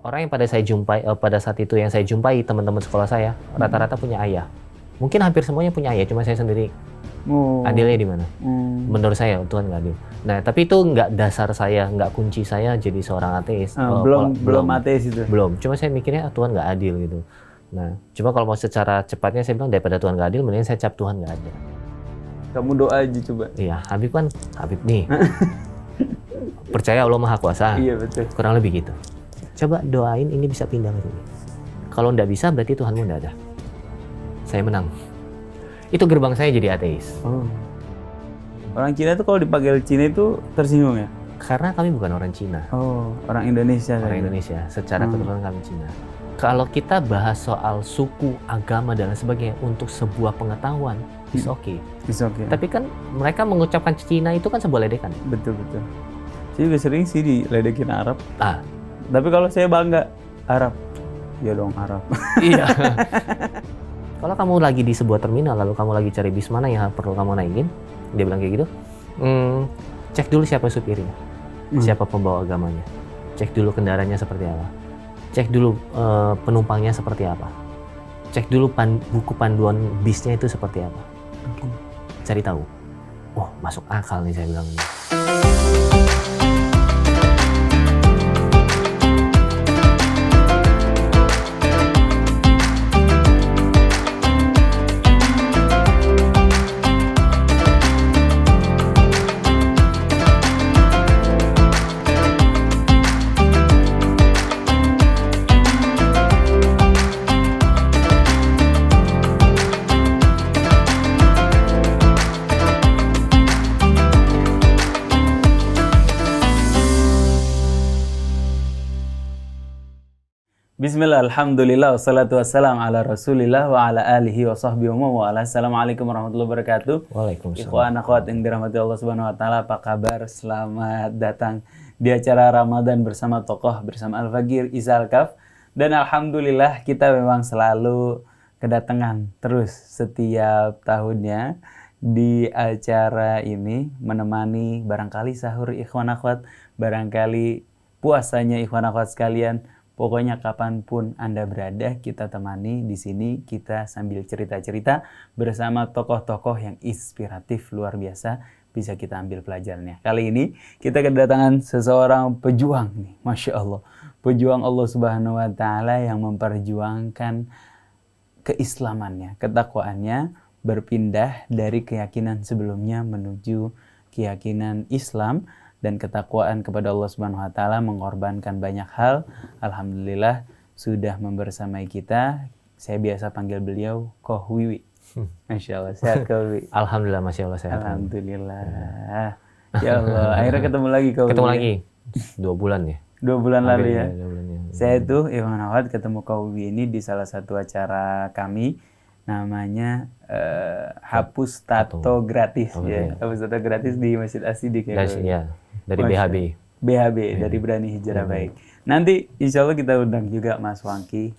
Orang yang pada saya jumpai pada saat itu yang saya jumpai teman-teman sekolah saya rata-rata punya ayah. Mungkin hampir semuanya punya ayah, cuma saya sendiri. Adilnya di mana? Menurut saya Tuhan nggak adil. Nah, tapi itu nggak dasar saya, nggak kunci saya jadi seorang ateis. Belum ateis itu. Belum. Cuma saya mikirnya Tuhan nggak adil gitu. Nah, cuma kalau mau secara cepatnya saya bilang daripada Tuhan nggak adil, mending saya cap Tuhan nggak ada. Kamu doa aja coba. Iya, Habib nih. Percaya Allah Maha Kuasa. Iya betul. Kurang lebih gitu. Coba doain ini bisa pindah ke sini. Kalau nggak bisa berarti Tuhanmu nggak ada. Saya menang. Itu gerbang saya jadi ateis. Orang Cina itu kalau dipanggil Cina itu tersinggung ya? Karena kami bukan orang Cina. Orang Indonesia. Orang Indonesia. Secara keturunan kami Cina. Kalau kita bahas soal suku, agama dan lain sebagainya untuk sebuah pengetahuan, it's okay. Tapi kan mereka mengucapkan Cina itu kan sebuah ledekan. Betul. Saya juga sering sih diledekin Arab. Tapi kalau saya bangga Arab, ya dong Arab. Iya. Kalau kamu lagi di sebuah terminal, lalu kamu lagi cari bis mana yang perlu kamu naikin, dia bilang kayak gitu, cek dulu siapa supirnya, siapa pembawa agamanya, cek dulu kendaraannya seperti apa, cek dulu penumpangnya seperti apa, cek dulu buku panduan bisnya itu seperti apa, cari tahu. Oh, masuk akal nih saya bilang ini. Bismillah, alhamdulillah, wassalatu wassalam ala rasulillah wa ala alihi wa sahbihi wa ala. Assalamualaikum warahmatullahi wabarakatuh. Waalaikumsalam. Ikhwan akhwat yang dirahmati Allah Subhanahu wa taala, apa kabar? Selamat datang di acara Ramadan bersama tokoh, bersama Al-Faqir Izal Kaf. Dan alhamdulillah kita memang selalu kedatangan terus setiap tahunnya di acara ini menemani barangkali sahur ikhwan akhwat, barangkali puasanya ikhwan akhwat sekalian. Pokoknya kapanpun Anda berada, kita temani di sini, kita sambil cerita-cerita bersama tokoh-tokoh yang inspiratif luar biasa, bisa kita ambil pelajarannya. Kali ini kita kedatangan seseorang pejuang nih, Masya Allah. Pejuang Allah Subhanahu wa Ta'ala yang memperjuangkan keislamannya, ketakwaannya, berpindah dari keyakinan sebelumnya menuju keyakinan Islam, dan ketakwaan kepada Allah Subhanahu wa Ta'ala, mengorbankan banyak hal. Alhamdulillah sudah membersamai kita. Saya biasa panggil beliau Koh Wiwi. Masya Allah, sehat Koh Wiwi? Alhamdulillah, Masya Allah sehat. Alhamdulillah. Ya Allah, akhirnya ketemu lagi Koh Wiwi. Ketemu lagi 2 bulan ya? 2 bulan lalu ya. 2 bulan ya. Saya tuh Iwan Awad ketemu Koh Wiwi ini di salah satu acara kami, namanya Hapus Tato Gratis. Hapus Tato Gratis di Masjid As-Siddiq ya. Dari BHB. Dari Berani Hijrah Baik. Nanti insya Allah kita undang juga Mas Wangki,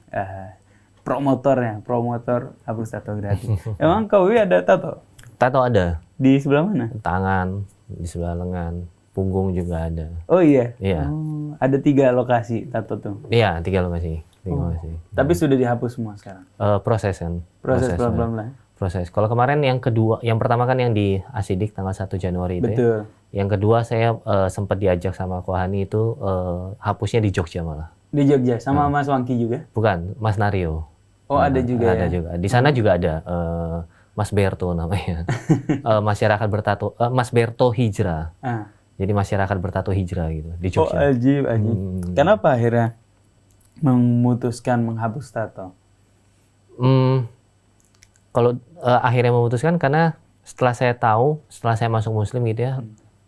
promotor Hapus Tato Gratis. Emang Koh Wiwi ada tato? Tato ada. Di sebelah mana? Tangan, di sebelah lengan, punggung juga ada. Oh iya? Iya. Ada 3 lokasi tato tuh? Iya, 3 lokasi. Tapi sudah dihapus semua sekarang? Proses kan. Proses pelan-pelan. Proses. Kalau kemarin yang pertama kan yang di As-Siddiq tanggal 1 Januari itu. Betul. Ya. Yang kedua saya sempat diajak sama Kohani itu hapusnya di Jogja malah. Di Jogja sama Mas Wangki juga? Bukan, Mas Nario. Oh, ada juga ada ya? juga. Di sana juga ada Mas Berto namanya. Masyarakat bertato, Mas Berto Hijrah. Jadi masyarakat bertato hijrah gitu di Jogja. Oh, ajib. Kenapa akhirnya memutuskan menghapus tato? Kalau akhirnya memutuskan karena setelah saya masuk Muslim gitu ya,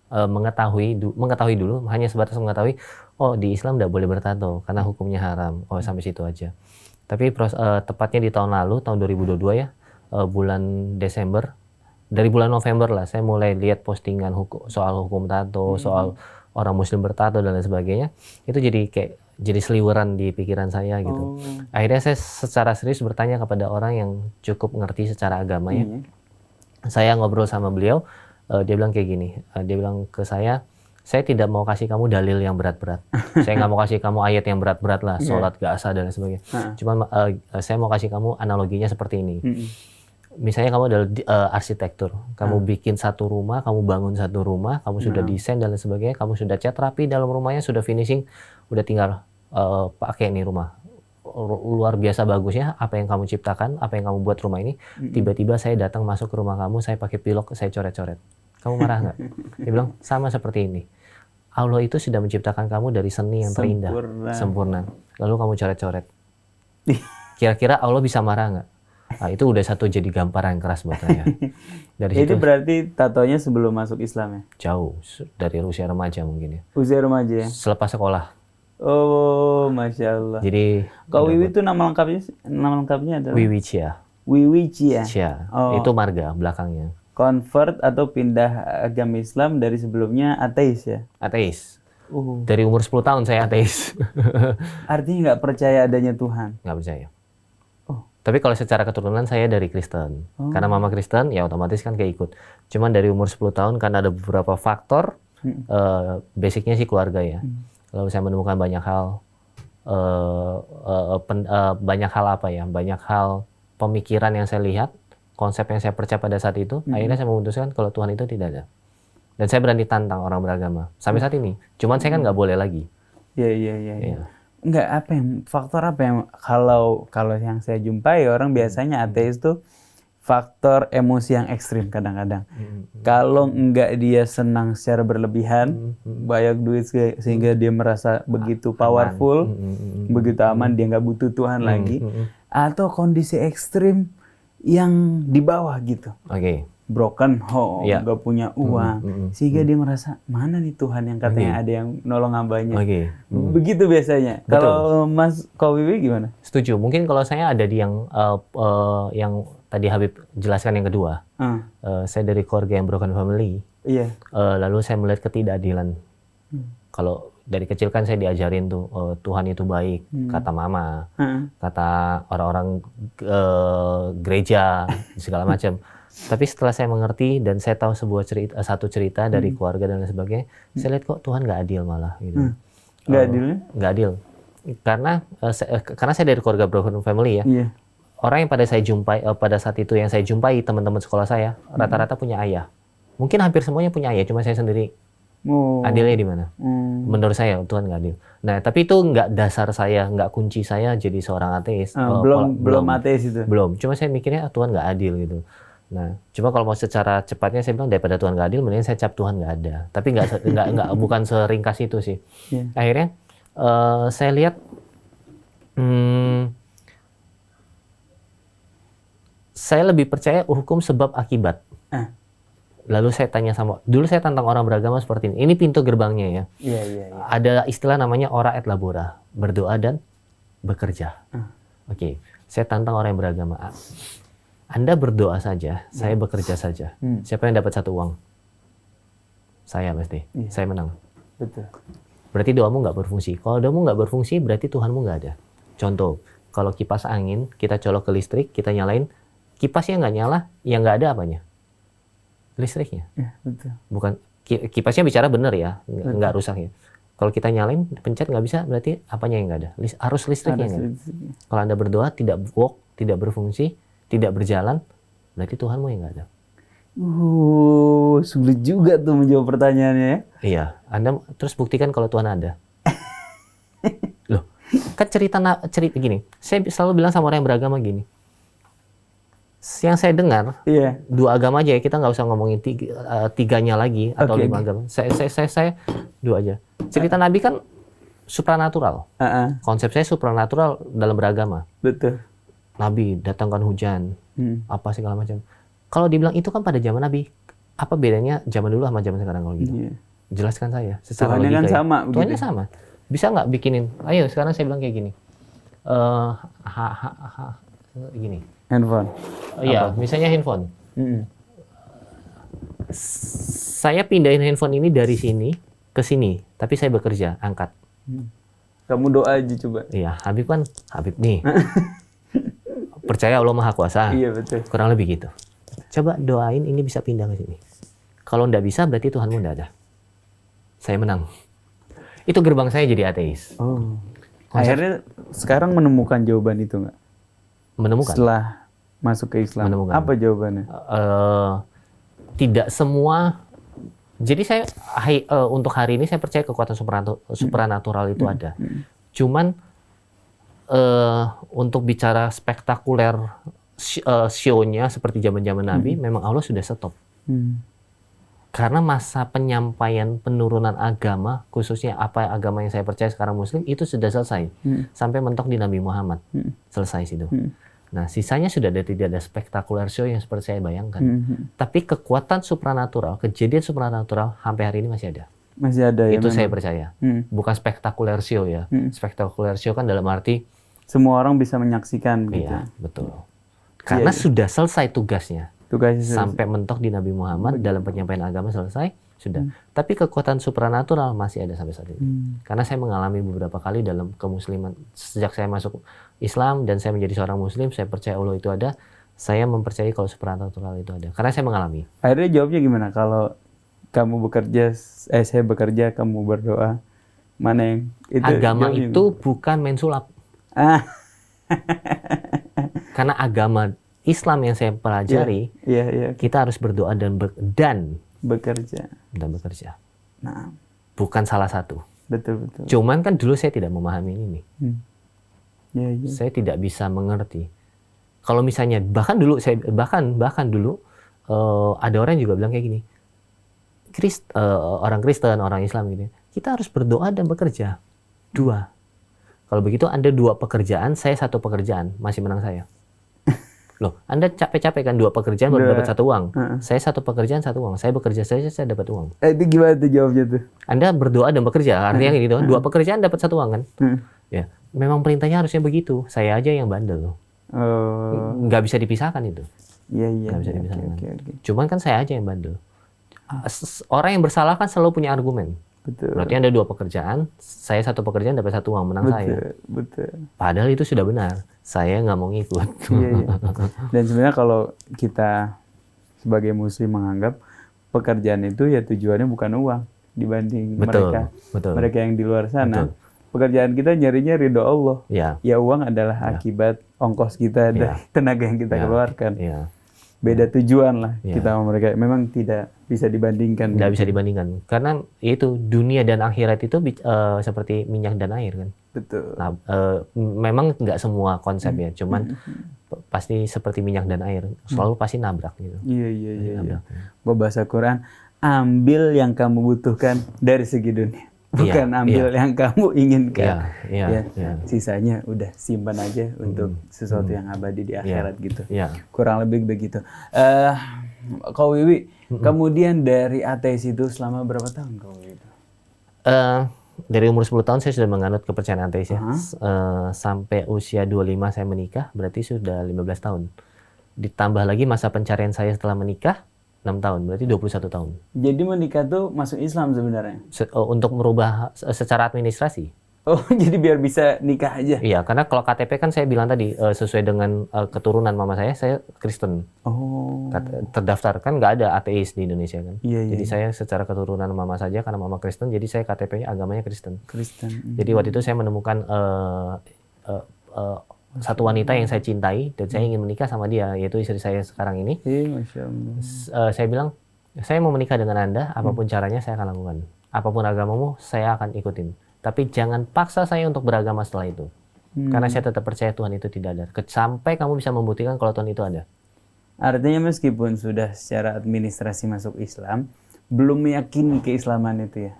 mengetahui dulu, hanya sebatas mengetahui, oh di Islam tidak boleh bertato karena hukumnya haram. Oh sampai situ aja. Tapi tepatnya di tahun lalu, tahun 2022 ya, bulan Desember, dari bulan November lah, saya mulai lihat postingan soal hukum tato, soal orang Muslim bertato dan lain sebagainya. Itu jadi seliweran di pikiran saya gitu. Akhirnya saya secara serius bertanya kepada orang yang cukup ngerti secara agama ya. Saya ngobrol sama beliau, dia bilang kayak gini, dia bilang ke saya saya tidak mau kasih kamu dalil yang berat-berat. Saya nggak mau kasih kamu ayat yang berat-berat lah, sholat gak sah dan sebagainya. Cuma saya mau kasih kamu analoginya seperti ini. Misalnya kamu adalah arsitektur, kamu bikin satu rumah, kamu bangun satu rumah, kamu sudah desain dan lain sebagainya, kamu sudah cat rapi dalam rumahnya, sudah finishing, udah tinggal pakai nih rumah. Luar biasa bagusnya apa yang kamu ciptakan, apa yang kamu buat rumah ini. Tiba-tiba saya datang masuk ke rumah kamu, saya pakai pilok, saya coret-coret. Kamu marah nggak? Dia bilang sama seperti ini. Allah itu sudah menciptakan kamu dari seni yang terindah, sempurna. Lalu kamu coret-coret. Kira-kira Allah bisa marah nggak? Nah, itu udah satu jadi gambaran keras buat saya. Dari Itu situ berarti tatonya sebelum masuk Islam ya? jauh dari usia remaja mungkin ya. Usia remaja ya? Selepas sekolah. Oh, Masya Allah. Jadi Kak Wiwi itu nama lengkapnya adalah? Wiwi Cia. Wiwi Cia. Cia. Oh. Itu marga belakangnya. Convert atau pindah agama Islam dari sebelumnya ateis ya? Ateis. Dari umur 10 tahun saya ateis. Artinya nggak percaya adanya Tuhan? Nggak percaya. Oh. Tapi kalau secara keturunan saya dari Kristen. Karena mama Kristen, ya otomatis kan keikut. Cuman dari umur 10 tahun karena ada beberapa faktor, basicnya sih keluarga ya. Lalu saya menemukan banyak hal, banyak hal pemikiran yang saya lihat, konsep yang saya percaya pada saat itu, akhirnya saya memutuskan kalau Tuhan itu tidak ada. Dan saya berani tantang orang beragama sampai saat ini. Cuman saya kan nggak boleh lagi. Iya. Enggak, faktor apa yang kalau yang saya jumpai orang biasanya ateis tuh faktor emosi yang ekstrim kadang-kadang. Kalau enggak dia senang secara berlebihan, banyak duit sehingga dia merasa begitu powerful, begitu aman, dia nggak butuh Tuhan lagi. Atau kondisi ekstrim yang di bawah gitu. Broken home, nggak punya uang, sehingga dia merasa mana nih Tuhan yang katanya ada yang nolong hambanya. Begitu biasanya. Kalau Mas Kowiwi gimana? Setuju. Mungkin kalau saya ada di yang tadi Habib jelaskan yang kedua. Saya dari keluarga yang broken family. Iya. Lalu saya melihat ketidakadilan. Kalau dari kecil kan saya diajarin tuh Tuhan itu baik, kata mama, kata orang-orang gereja segala macam. Tapi setelah saya mengerti dan saya tahu satu cerita dari keluarga dan lain sebagainya, saya lihat kok Tuhan nggak adil malah. Gitu. Nggak adilnya? Nggak adil. Karena saya dari keluarga broken family ya. Iya. Orang yang pada saat itu yang saya jumpai teman-teman sekolah saya rata-rata punya ayah. Mungkin hampir semuanya punya ayah, cuma saya sendiri. Adilnya di mana? Menurut saya Tuhan nggak adil. Nah, tapi itu nggak dasar saya, nggak kunci saya jadi seorang ateis. Belum ateis itu. Belum. Cuma saya mikirnya Tuhan nggak adil gitu. Nah, cuma kalau mau secara cepatnya saya bilang daripada Tuhan nggak adil, mending saya cap Tuhan nggak ada. Tapi nggak bukan seringkas itu sih. Akhirnya saya lihat. Saya lebih percaya hukum sebab akibat. Lalu saya tanya dulu saya tantang orang beragama seperti ini. Ini pintu gerbangnya ya. Iya. Ada istilah namanya ora et labora, berdoa dan bekerja. Oke, saya tantang orang yang beragama. Anda berdoa saja, saya bekerja saja. Siapa yang dapat satu uang? Saya pasti. Saya menang. Betul. Berarti doamu nggak berfungsi. Kalau doamu nggak berfungsi, berarti Tuhanmu nggak ada. Contoh, kalau kipas angin kita colok ke listrik, kita nyalain, kipasnya nggak nyala, yang nggak ada apanya? Listriknya. Ya, betul. Bukan kipasnya bicara benar ya, nggak rusak ya. Kalau kita nyalain, pencet nggak bisa, berarti apanya yang nggak ada? Arus listriknya nggak ada. Kalau Anda berdoa tidak work, tidak berfungsi, tidak berjalan, berarti Tuhanmu yang nggak ada. Sulit juga tuh menjawab pertanyaannya ya. Iya, Anda terus buktikan kalau Tuhan ada. Loh, kan cerita gini. Saya selalu bilang sama orang yang beragama gini. Yang saya dengar, dua agama aja ya, kita nggak usah ngomongin tiganya lagi atau 5 agama. Saya dua aja. Cerita Nabi kan supranatural. Konsep saya supranatural dalam beragama. Betul. Nabi datangkan hujan, apa segala macam. Kalau dibilang itu kan pada zaman Nabi, apa bedanya zaman dulu sama zaman sekarang kalau gitu? Jelaskan saya. Secara Tuhannya logika kan sama. Tuhannya sama. Bisa nggak bikinin? Ayo sekarang saya bilang kayak gini. Gini. Handphone. Iya, misalnya handphone. Saya pindahin handphone ini dari sini ke sini, tapi saya bekerja, angkat. Kamu doa aja coba. Iya, Habib nih. Percaya Allah Maha Kuasa. Iya, betul. Kurang lebih gitu. Coba doain ini bisa pindah ke sini. Kalau nggak bisa, berarti Tuhanmu nggak ada. saya menang. Itu gerbang saya jadi ateis. Oh. Akhirnya sekarang menemukan jawaban itu nggak? Menemukan. Setelah masuk ke Islam. Menemukan. Apa jawabannya? Tidak semua. Jadi saya untuk hari ini saya percaya kekuatan supranatural itu ada. Cuman untuk bicara spektakuler show-nya seperti zaman-zaman Nabi, memang Allah sudah stop. Karena masa penyampaian penurunan agama, khususnya apa agama yang saya percaya sekarang Muslim, itu sudah selesai. Sampai mentok di Nabi Muhammad. Selesai situ. Nah, sisanya sudah tidak ada spektakuler show yang seperti saya bayangkan. Tapi kekuatan supranatural, kejadian supranatural sampai hari ini masih ada. Masih ada ya? Itu memang. saya percaya. Bukan spektakuler show ya. Spektakuler show kan dalam arti Semua orang bisa menyaksikan gitu. iya, betul. Karena sudah selesai tugasnya. Tugasnya selesai. Sampai mentok di Nabi Muhammad dalam penyampaian agama selesai, sudah. Tapi kekuatan supranatural masih ada sampai saat ini. Karena saya mengalami beberapa kali dalam kemusliman. Sejak saya masuk Islam dan saya menjadi seorang Muslim, saya percaya Allah itu ada. Saya mempercayai kalau supranatural itu ada. Karena saya mengalami. Akhirnya jawabnya gimana? Kalau kamu bekerja, saya bekerja, kamu berdoa, mana yang itu? Agama jawabnya itu bukan main sulap. Karena agama Islam yang saya pelajari, Iya. kita harus berdoa dan Bekerja. bekerja. Nah, Bukan salah satu. betul. Cuman kan dulu saya tidak memahami ini. Iya. Saya tidak bisa mengerti. Kalau misalnya bahkan dulu ada orang yang juga bilang kayak gini. Orang Kristen, orang Islam gitu. Kita harus berdoa dan bekerja. 2. Kalau begitu Anda 2 pekerjaan, saya 1 pekerjaan, masih menang saya. Loh, Anda capek-capek kan 2 pekerjaan baru dapat 1 uang. Saya 1 pekerjaan 1 uang. Saya bekerja saja saya dapat uang. Itu gimana tuh jawabnya tuh? Anda berdoa dan bekerja, artinya gitu kan. 2 pekerjaan dapat 1 uang kan? Ya, memang perintahnya harusnya begitu. Saya aja yang bandel. Nggak bisa dipisahkan itu. Iya. Nggak bisa dipisahkan. Oke. Cuman kan saya aja yang bandel. Orang yang bersalah kan selalu punya argumen. Betul. Berarti Anda 2 pekerjaan, saya 1 pekerjaan dapat 1 uang, menang saya. Betul. Padahal itu sudah benar. Saya nggak mau ngikut. Iya. Dan sebenarnya kalau kita sebagai Muslim menganggap pekerjaan itu ya tujuannya bukan uang dibanding Betul. mereka yang di luar sana. Betul. Pekerjaan kita nyarinya ridho Allah. Ya. Ya uang adalah akibat ongkos kita dan tenaga yang kita keluarkan. Ya. Beda tujuan lah Ya. kita sama mereka. Memang tidak bisa dibandingkan. Nggak bisa dibandingkan. Karena itu dunia dan akhirat itu seperti minyak dan air kan. Betul. Nah, memang nggak semua konsep ya. Cuman pasti seperti minyak dan air. Selalu pasti nabrak gitu. Iya. Gua bahasa Quran, ambil yang kamu butuhkan dari segi dunia. Bukan ambil yang kamu inginkan. Iya. Sisanya udah simpan aja untuk sesuatu yang abadi di akhirat gitu. Iya. Kurang lebih begitu. Kau Wiwi, kemudian dari ateis itu selama berapa tahun kau Wiwi? Dari umur 10 tahun saya sudah menganut kepercayaan ateis ya. Sampai usia 25 saya menikah, berarti sudah 15 tahun. Ditambah lagi masa pencarian saya setelah menikah, 6 tahun, berarti 21 tahun. Jadi menikah tuh masuk Islam sebenarnya? Untuk merubah secara administrasi. Oh, jadi biar bisa nikah aja? Iya, karena kalau KTP kan saya bilang tadi, sesuai dengan keturunan mama saya Kristen. Oh. Terdaftar, kan nggak ada ateis di Indonesia kan. Iya. Jadi saya secara keturunan mama saja, karena mama Kristen, jadi saya KTP-nya agamanya Kristen. Kristen. Jadi waktu itu saya menemukan satu wanita yang saya cintai dan saya ingin menikah sama dia, yaitu istri saya sekarang ini. Masya Allah. Saya bilang, saya mau menikah dengan Anda, apapun caranya saya akan lakukan. Apapun agamamu, saya akan ikutin. Tapi jangan paksa saya untuk beragama setelah itu. Karena saya tetap percaya Tuhan itu tidak ada. Sampai kamu bisa membuktikan kalau Tuhan itu ada. Artinya meskipun sudah secara administrasi masuk Islam, belum meyakini keislaman itu ya?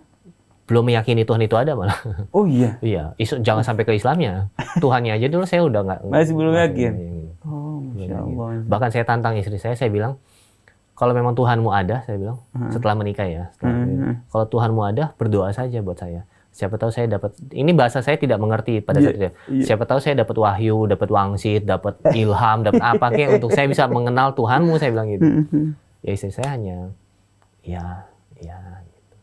Belum meyakini Tuhan itu ada malah. Oh iya? Iya, jangan sampai ke Islamnya. Tuhannya aja dulu saya udah nggak. Masih belum yakin? Oh, Masya Allah. Bahkan saya tantang istri saya bilang, kalau memang Tuhanmu ada, saya bilang, setelah menikah ya. Kalau Tuhanmu ada, berdoa saja buat saya. Siapa tahu saya dapat, ini bahasa saya tidak mengerti pada saat itu. Siapa tahu saya dapat wahyu, dapat wangsit, dapat ilham, dapat apa kayak untuk saya bisa mengenal Tuhanmu, saya bilang gitu. Ya istri saya hanya, ya gitu.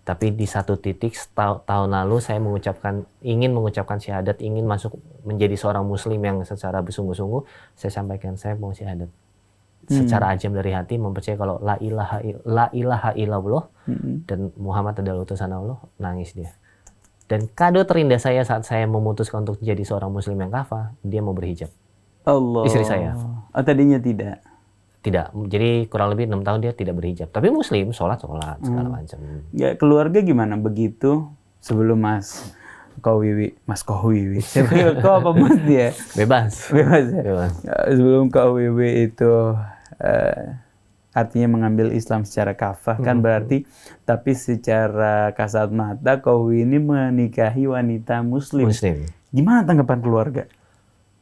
Tapi di satu titik tahun lalu saya ingin mengucapkan syahadat, ingin masuk menjadi seorang Muslim yang secara bersungguh-sungguh. Saya sampaikan saya mau syahadat. secara ajam dari hati mempercayai kalau la ilaha illallah dan Muhammad adalah utusan Allah, nangis dia. Dan kado terindah saya saat saya memutuskan untuk jadi seorang muslim yang kafah, dia mau berhijab. Allah. Istri saya. Oh, tadinya tidak. Tidak. Jadi kurang lebih 6 tahun dia tidak berhijab. Tapi muslim, sholat segala macam. Ya, keluarga gimana begitu sebelum Mas Kowiwi? Sebelum kau apa Mas dia? Bebas. Bebas ya? Bebas. Ya, sebelum Kowiwi itu artinya mengambil Islam secara kafah kan berarti, tapi secara kasat mata Kowiwi ini menikahi wanita muslim. Gimana tanggapan keluarga?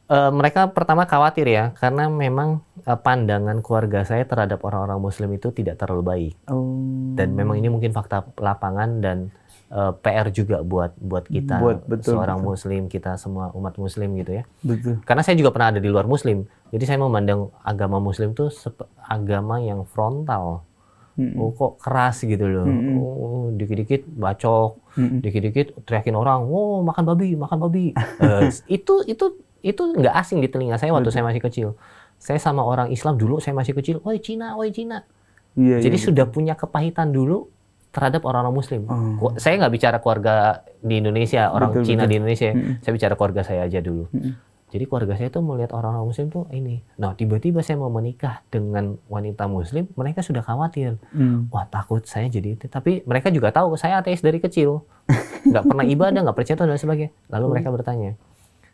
Mereka pertama khawatir ya, karena memang pandangan keluarga saya terhadap orang-orang muslim itu tidak terlalu baik. Dan memang ini mungkin fakta lapangan dan PR juga buat kita, seorang muslim, kita semua umat muslim gitu ya. Betul. Karena saya juga pernah ada di luar muslim, jadi saya memandang agama muslim itu agama yang frontal. Oh, kok keras gitu loh. Oh, dikit-dikit bacok, dikit-dikit teriakin orang, "Oh, makan babi." Itu nggak asing di telinga saya waktu saya masih kecil. Saya sama orang Islam dulu saya masih kecil, woi Cina. Jadi sudah punya kepahitan dulu terhadap orang-orang muslim. Saya nggak bicara keluarga di Indonesia, orang Cina di Indonesia. Saya bicara keluarga saya aja dulu. Jadi keluarga saya tuh melihat orang-orang muslim tuh ini. Nah, tiba-tiba saya mau menikah dengan wanita muslim, mereka sudah khawatir. Wah, takut saya jadi itu. Tapi mereka juga tahu saya ateis dari kecil. Nggak pernah ibadah, nggak percaya Tuhan dan sebagainya. Lalu mereka bertanya.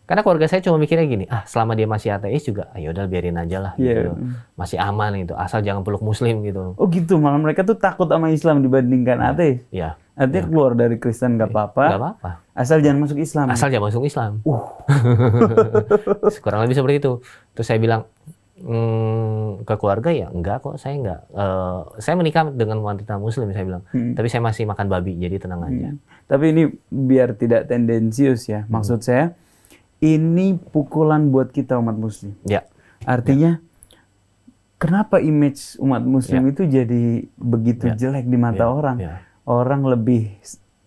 Karena keluarga saya cuma mikirnya gini, selama dia masih ateis juga, ayo udah biarin aja lah gitu. Masih aman gitu, asal jangan peluk muslim gitu. Oh gitu, malah mereka tuh takut sama Islam dibandingkan ateis. Iya. Artinya keluar dari Kristen nggak apa-apa. Nggak apa-apa. Asal jangan masuk Islam. Asal jangan masuk Islam. Kurang lebih seperti itu. Terus saya bilang ke keluarga ya enggak kok, saya enggak. Saya menikah dengan wanita muslim saya bilang. Tapi saya masih makan babi, jadi tenang aja. Tapi ini biar tidak tendensius ya. Maksud saya, ini pukulan buat kita umat muslim. Ya. Artinya, kenapa image umat muslim itu jadi begitu jelek di mata orang? Orang lebih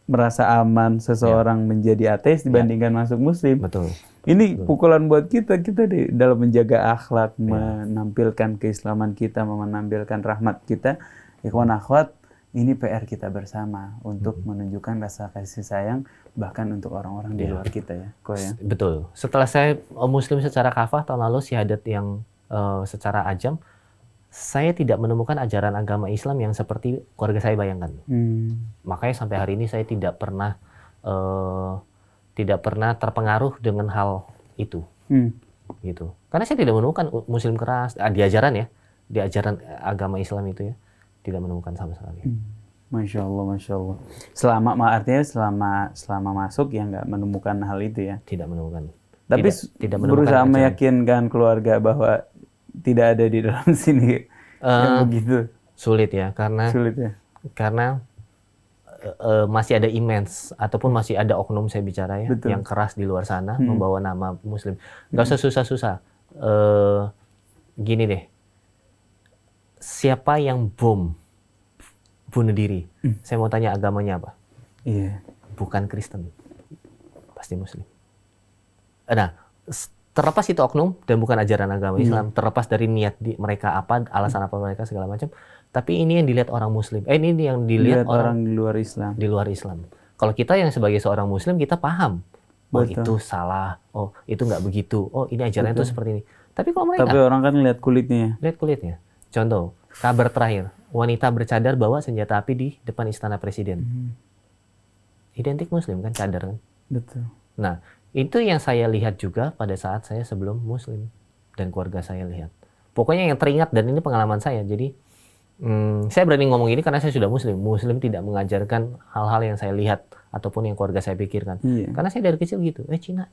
merasa aman seseorang menjadi ateis dibandingkan masuk muslim. Betul. Ini pukulan buat kita dalam menjaga akhlak, menampilkan keislaman kita, menampilkan rahmat kita. Ikhwan akhwat, ini PR kita bersama untuk menunjukkan rasa kasih sayang bahkan untuk orang-orang di luar kita ya. Betul. Setelah saya muslim secara kafah tahun lalu, syahadat yang secara ajam, saya tidak menemukan ajaran agama Islam yang seperti keluarga saya bayangkan. Makanya sampai hari ini saya tidak pernah terpengaruh dengan hal itu. Gitu. Karena saya tidak menemukan muslim keras di ajaran agama Islam itu ya. Tidak menemukan sama sekali. Masya Allah. Selama masuk ya nggak menemukan hal itu ya. Tidak menemukan. Tapi tidak berusaha meyakinkan keluarga bahwa tidak ada di dalam sini yang begitu. Sulit ya, karena masih ada image ataupun masih ada oknum saya bicara ya, yang keras di luar sana membawa nama muslim. Nggak usah susah-susah. Gini deh. Siapa yang bunuh diri? Saya mau tanya agamanya apa? Bukan Kristen. Pasti Muslim. Nah, terlepas itu oknum dan bukan ajaran agama Islam, terlepas dari niat mereka apa, alasan apa mereka segala macam, tapi ini yang dilihat orang Muslim. Ini yang dilihat orang di luar Islam. Di luar Islam. Kalau kita yang sebagai seorang Muslim, kita paham. Oh, itu salah. Oh, itu nggak begitu. Oh, ini ajarannya itu seperti ini. Tapi kalau mereka... Tapi orang kan lihat kulitnya. Lihat kulitnya. Contoh, kabar terakhir, wanita bercadar bawa senjata api di depan istana presiden. Identik Muslim kan, cadar kan? Betul. Nah, itu yang saya lihat juga pada saat saya sebelum Muslim dan keluarga saya lihat. Pokoknya yang teringat, dan ini pengalaman saya. Jadi saya berani ngomong ini karena saya sudah Muslim. Muslim tidak mengajarkan hal-hal yang saya lihat ataupun yang keluarga saya pikirkan. Karena saya dari kecil gitu. Cina.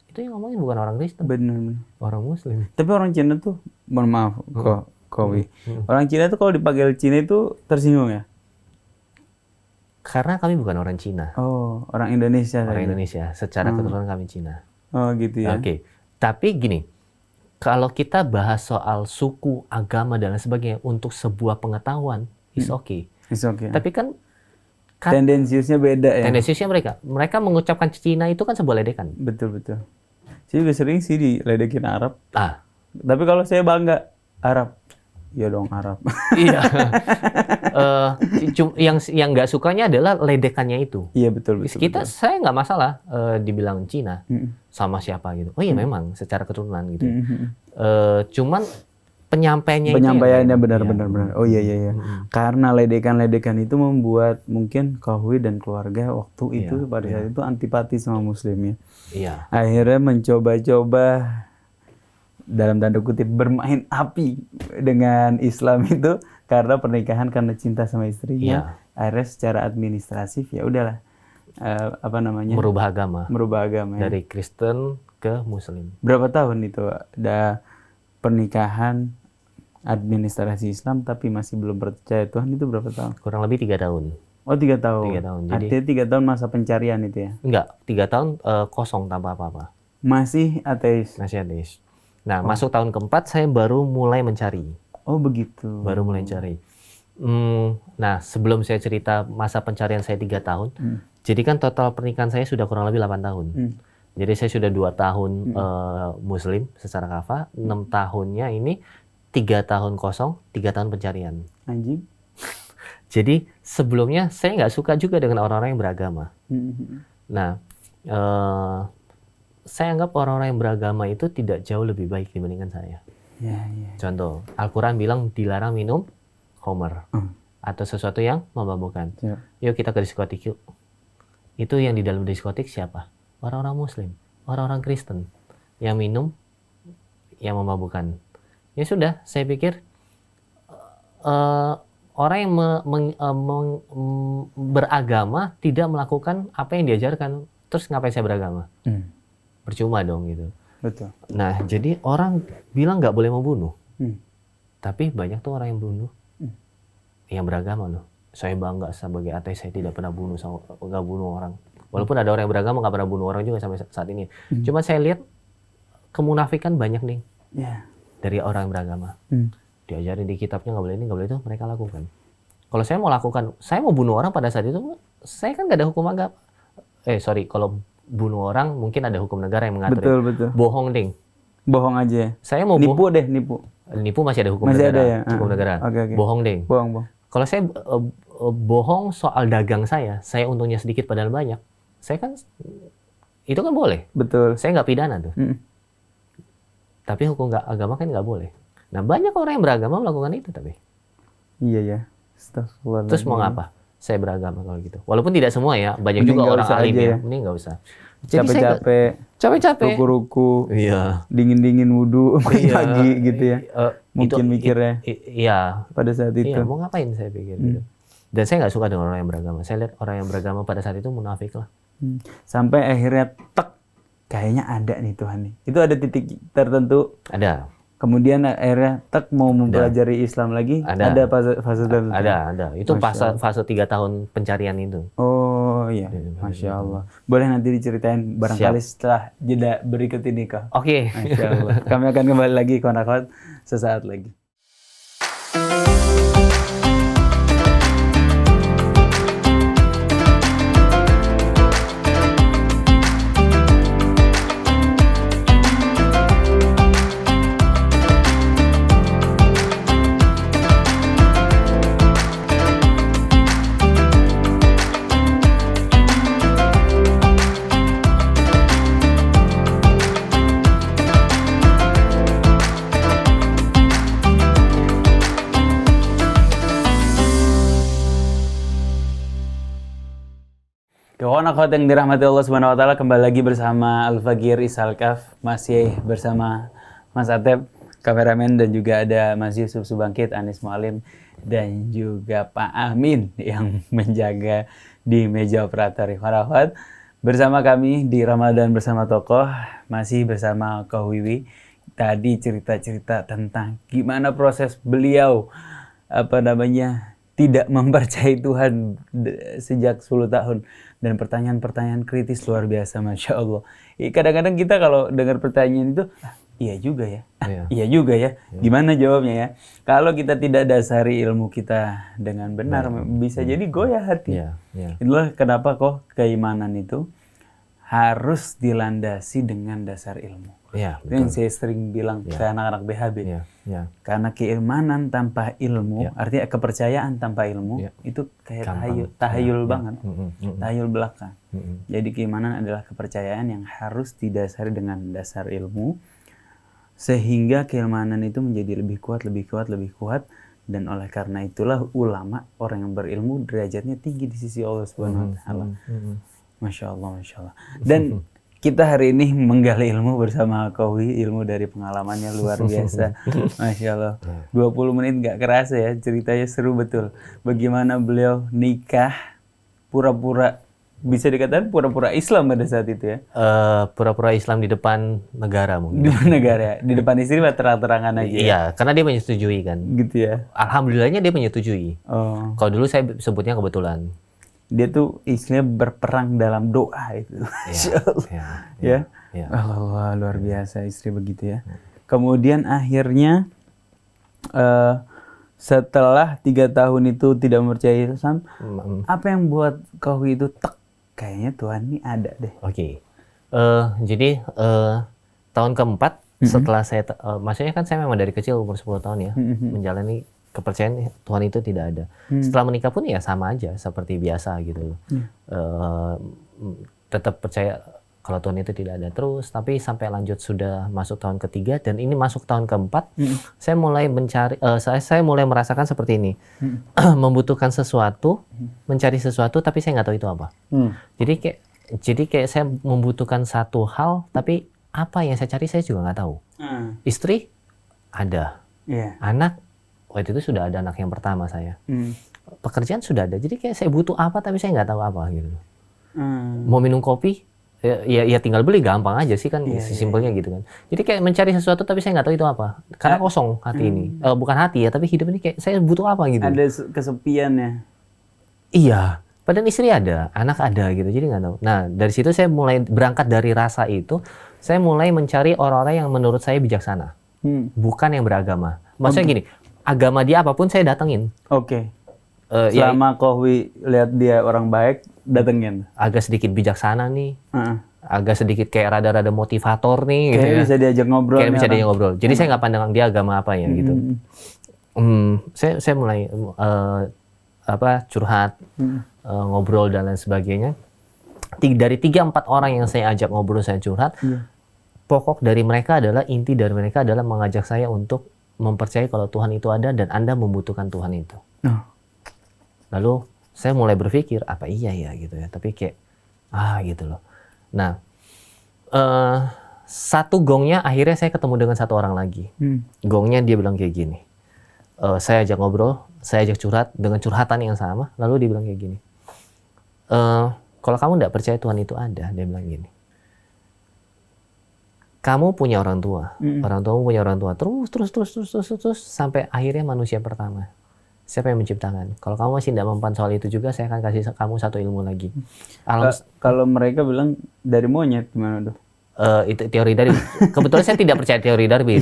Itu yang ngomongin bukan orang Kristen. Benar. Orang Muslim. Tapi orang Cina tuh, mohon maaf, Kowi. Orang Cina itu kalau dipanggil Cina itu tersinggung ya? Karena kami bukan orang Cina. Oh, orang Indonesia. Orang Indonesia. Secara keturunan kami Cina. Oh, gitu ya. Oke. Tapi gini, kalau kita bahas soal suku, agama, dan lain sebagainya untuk sebuah pengetahuan, is okay. Is okay. Tapi kan tendensiusnya beda ya? Tendensiusnya mereka mengucapkan Cina itu kan sebuah ledekan. Betul. Saya juga sering sih diledekin Arab. Tapi kalau saya bangga, Arab. Iya dong Arab. Iya. Yang nggak sukanya adalah ledekannya itu. Iya betul betul. Saya nggak masalah dibilang Cina sama siapa gitu. Oh iya memang secara keturunan gitu. Cuman penyampaiannya benar. Oh iya. Karena ledekan-ledekan itu membuat mungkin Kahwi dan keluarga waktu itu pada saat itu antipati sama Muslim ya. Iya. Akhirnya mencoba-coba dalam tanda kutip bermain api dengan Islam itu karena pernikahan karena cinta sama istrinya. Akhirnya secara administratif ya udahlah merubah agama ya. Dari Kristen ke Muslim. Berapa tahun itu ada pernikahan administrasi Islam tapi masih belum percaya Tuhan, itu berapa tahun? Kurang lebih 3 tahun. Oh 3 tahun. 3 tahun. Jadi, artinya 3 tahun masa pencarian itu ya? Enggak, 3 tahun kosong tanpa apa-apa. Masih ateis? Masih ateis. Nah, masuk tahun keempat saya baru mulai mencari. Oh begitu. Baru mulai cari. Nah, sebelum saya cerita masa pencarian saya 3 tahun, jadi kan total pernikahan saya sudah kurang lebih 8 tahun. Jadi saya sudah 2 tahun Muslim secara kafah, 6 tahunnya ini 3 tahun kosong, 3 tahun pencarian. Anjing. Jadi sebelumnya saya nggak suka juga dengan orang-orang yang beragama. Nah, saya anggap orang-orang yang beragama itu tidak jauh lebih baik dibandingkan saya. Contoh, Al-Quran bilang dilarang minum khamar atau sesuatu yang memabukkan. Yuk kita ke diskotik yuk. Itu yang di dalam diskotik siapa? Orang-orang Muslim, orang-orang Kristen yang minum, yang memabukkan. Ya sudah, saya pikir orang yang beragama tidak melakukan apa yang diajarkan. Terus ngapain saya beragama? Percuma dong gitu. Betul. Nah, jadi orang bilang nggak boleh membunuh. Tapi banyak tuh orang yang bunuh. Yang beragama loh. Saya bangga sebagai ateis, saya tidak pernah nggak bunuh orang. Walaupun ada orang yang beragama nggak pernah bunuh orang juga sampai saat ini. Cuma saya lihat kemunafikan banyak nih. Dari orang yang beragama. Diajarin di kitabnya nggak boleh ini, nggak boleh itu, mereka lakukan. Kalau saya mau lakukan, saya mau bunuh orang pada saat itu, saya kan nggak ada hukum agama. Kalau bunuh orang mungkin ada hukum negara yang mengatur. Betul. Bohong ding. Bohong aja. Saya mau nipu. Nipu masih ada hukum masih negara. Ada ya? Hukum negara. Okay. Bohong ding. Bohong. Kalau saya bohong soal dagang saya untungnya sedikit padahal banyak. Saya kan itu kan boleh. Betul. Saya nggak pidana tuh. Tapi hukum agama kan nggak boleh. Nah banyak orang yang beragama melakukan itu tapi. Iya ya. Terus mau ngapa? Saya beragama kalau gitu. Walaupun tidak semua ya, banyak juga orang alim ya. Mending nggak usah. Capek-capek. Ruku-ruku. Iya. Dingin-dingin wudhu pagi gitu ya. Mungkin mikirnya. Iya. Pada saat itu. Iya, mau ngapain saya pikir gitu. Dan saya nggak suka dengan orang yang beragama. Saya lihat orang yang beragama pada saat itu munafik lah. Sampai akhirnya kayaknya ada nih Tuhan nih. Itu ada titik tertentu. Ada. Kemudian akhirnya mau mempelajari Islam lagi. Ada fase tertentu. Ada. Itu fase 3 tahun pencarian itu. Oh iya, Masya Allah. Boleh nanti diceritain barangkali setelah jeda berikut ini kah? Oke. Masya Allah. Kami akan kembali lagi kawan akhwat sesaat lagi. Kawan akhwat yang dirahmati Allah Subhanahu wa taala, kembali lagi bersama Al-Fagir Isalkaf, masih bersama Mas Atep, kameramen, dan juga ada Mas Yusuf Subangkit, Anis Mualim, dan juga Pak Amin yang menjaga di meja operator. Kawan akhwat, bersama kami di Ramadan bersama Tokoh, masih bersama Koh Wiwi. Tadi cerita-cerita tentang gimana proses beliau tidak mempercayai Tuhan sejak 10 tahun. Dan pertanyaan-pertanyaan kritis luar biasa, Masya Allah. Kadang-kadang kita kalau dengar pertanyaan itu, iya juga ya. Iya juga ya. Gimana jawabnya ya? Kalau kita tidak dasari ilmu kita dengan benar, bisa jadi goyah hati. Itulah kenapa kok keimanan itu harus dilandasi dengan dasar ilmu. Ya, Itu yang betul. saya sering bilang ke anak-anak BHB. Ya, ya. Karena keimanan tanpa ilmu, artinya kepercayaan tanpa ilmu, itu kayak tahayul banget. Tahayul belaka. Jadi keimanan adalah kepercayaan yang harus didasari dengan dasar ilmu, sehingga keimanan itu menjadi lebih kuat, lebih kuat, lebih kuat. Dan oleh karena itulah ulama, orang yang berilmu, derajatnya tinggi di sisi Allah Subhanahu wa Ta'ala. Masya Allah, Masya Allah. Dan kita hari ini menggali ilmu bersama Kowi, ilmu dari pengalamannya luar biasa. Masya Allah. 20 menit gak kerasa ya, ceritanya seru betul. Bagaimana beliau nikah, pura-pura, bisa dikatakan pura-pura Islam pada saat itu ya. Pura-pura Islam di depan negara mungkin. Di mana negara ya? Di depan istri mah terang-terangan aja. Iya, karena dia menyetujui kan. Gitu ya. Alhamdulillahnya dia menyetujui. Oh. Kalau dulu saya sebutnya kebetulan. Dia tuh istilahnya berperang dalam doa itu. Ya. Allah, luar biasa istri begitu ya. Kemudian akhirnya setelah 3 tahun itu tidak mempercayai Islam, apa yang buat kau itu kayaknya Tuhan ini ada deh. Oke. Jadi tahun keempat setelah saya maksudnya kan saya memang dari kecil umur 10 tahun ya menjalani kepercayaan Tuhan itu tidak ada. Setelah menikah pun ya sama aja seperti biasa gitu. Tetap percaya kalau Tuhan itu tidak ada terus, tapi sampai lanjut sudah masuk tahun ketiga dan ini masuk tahun keempat, saya mulai mencari, saya mulai merasakan seperti ini, membutuhkan sesuatu, mencari sesuatu, tapi saya nggak tahu itu apa. Jadi kayak saya membutuhkan satu hal, tapi apa yang saya cari saya juga nggak tahu. Istri ada, anak waktu itu sudah ada anak yang pertama saya. Pekerjaan sudah ada. Jadi kayak saya butuh apa tapi saya nggak tahu apa gitu. Mau minum kopi, ya tinggal beli gampang aja sih kan, simpelnya gitu kan. Jadi kayak mencari sesuatu tapi saya nggak tahu itu apa. Karena kosong hati ini. Bukan hati ya, tapi hidup ini kayak saya butuh apa gitu. Ada kesepian ya. Iya. Padahal istri ada, anak ada gitu. Jadi nggak tahu. Nah dari situ saya mulai berangkat dari rasa itu, saya mulai mencari orang-orang yang menurut saya bijaksana, bukan yang beragama. Maksudnya gini. Agama dia apapun saya datengin. Oke. Selama Kohwi lihat dia orang baik, datengin. Agak sedikit bijaksana nih. Agak sedikit kayak rada-rada motivator nih. Kayak gitu bisa diajak ngobrol. Kayak bisa diajak ngobrol. Jadi saya nggak pandang dia agama apa ya gitu. Saya mulai curhat, ngobrol dan lain sebagainya. Dari 3-4 orang yang saya ajak ngobrol, saya curhat. Pokok dari mereka adalah, inti dari mereka adalah mengajak saya untuk mempercayai kalau Tuhan itu ada dan Anda membutuhkan Tuhan itu. Lalu saya mulai berpikir apa iya ya gitu ya, tapi kayak gitu loh. Nah satu gongnya akhirnya saya ketemu dengan satu orang lagi. Gongnya dia bilang kayak gini. Saya ajak ngobrol, saya ajak curhat dengan curhatan yang sama. Lalu dia bilang kayak gini. Kalau kamu tidak percaya Tuhan itu ada, dia bilang gini. Kamu punya orang tua, orang tuamu punya orang tua, terus sampai akhirnya manusia pertama. Siapa yang menciptakan? Kalau kamu masih tidak mempan soal itu juga, saya akan kasih kamu satu ilmu lagi. Kalau mereka bilang dari monyet gimana tuh? Itu teori Darwin. Kebetulan saya tidak percaya teori Darwin.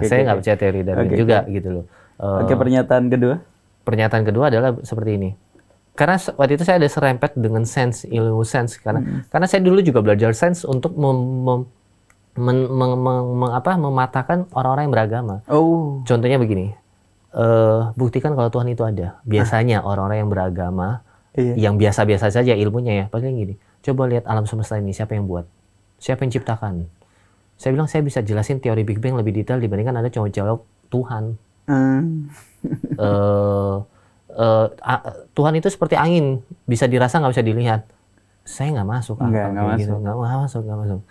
Saya nggak percaya teori Darwin juga gitu loh. Pernyataan kedua? Pernyataan kedua adalah seperti ini. Karena waktu itu saya ada serempet dengan ilmu sains karena saya dulu juga belajar sains untuk mematahkan orang-orang yang beragama. Contohnya begini, buktikan kalau Tuhan itu ada. Biasanya orang-orang yang beragama, yang biasa-biasa saja ilmunya ya, paling gini, coba lihat alam semesta ini, siapa yang buat? Siapa yang ciptakan? Saya bilang saya bisa jelasin teori Big Bang lebih detail dibandingkan Anda cuma jawab Tuhan. Tuhan itu seperti angin, bisa dirasa nggak bisa dilihat. Saya nggak masuk. Nggak masuk.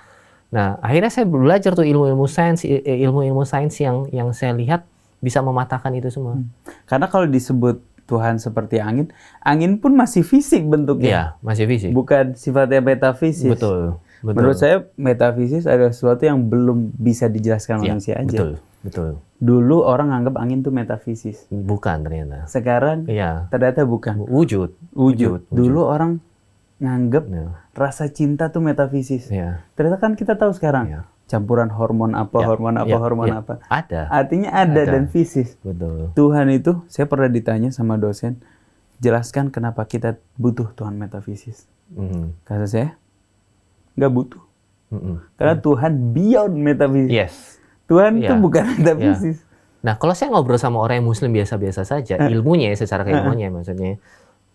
Nah, akhirnya saya belajar tuh ilmu-ilmu sains yang saya lihat bisa mematahkan itu semua. Karena kalau disebut Tuhan seperti angin pun masih fisik bentuknya. Iya, masih fisik. Bukan sifatnya metafisis. Betul. Menurut saya metafisis adalah sesuatu yang belum bisa dijelaskan manusia aja. Betul. Dulu orang anggap angin itu metafisis. Bukan ternyata. Sekarang ternyata bukan. Wujud. Dulu orang nganggep rasa cinta tuh metafisis. Ternyata kan kita tahu sekarang campuran hormon apa. Ada. Artinya ada dan fisis. Betul. Tuhan itu, saya pernah ditanya sama dosen, jelaskan kenapa kita butuh Tuhan metafisis. Kata saya, nggak butuh. Mm-mm. Karena Tuhan beyond metafisik. Yes. Tuhan itu Iya. bukan metafisis. Nah, kalau saya ngobrol sama orang yang muslim biasa-biasa saja, ilmunya ya, secara keilmuannya maksudnya,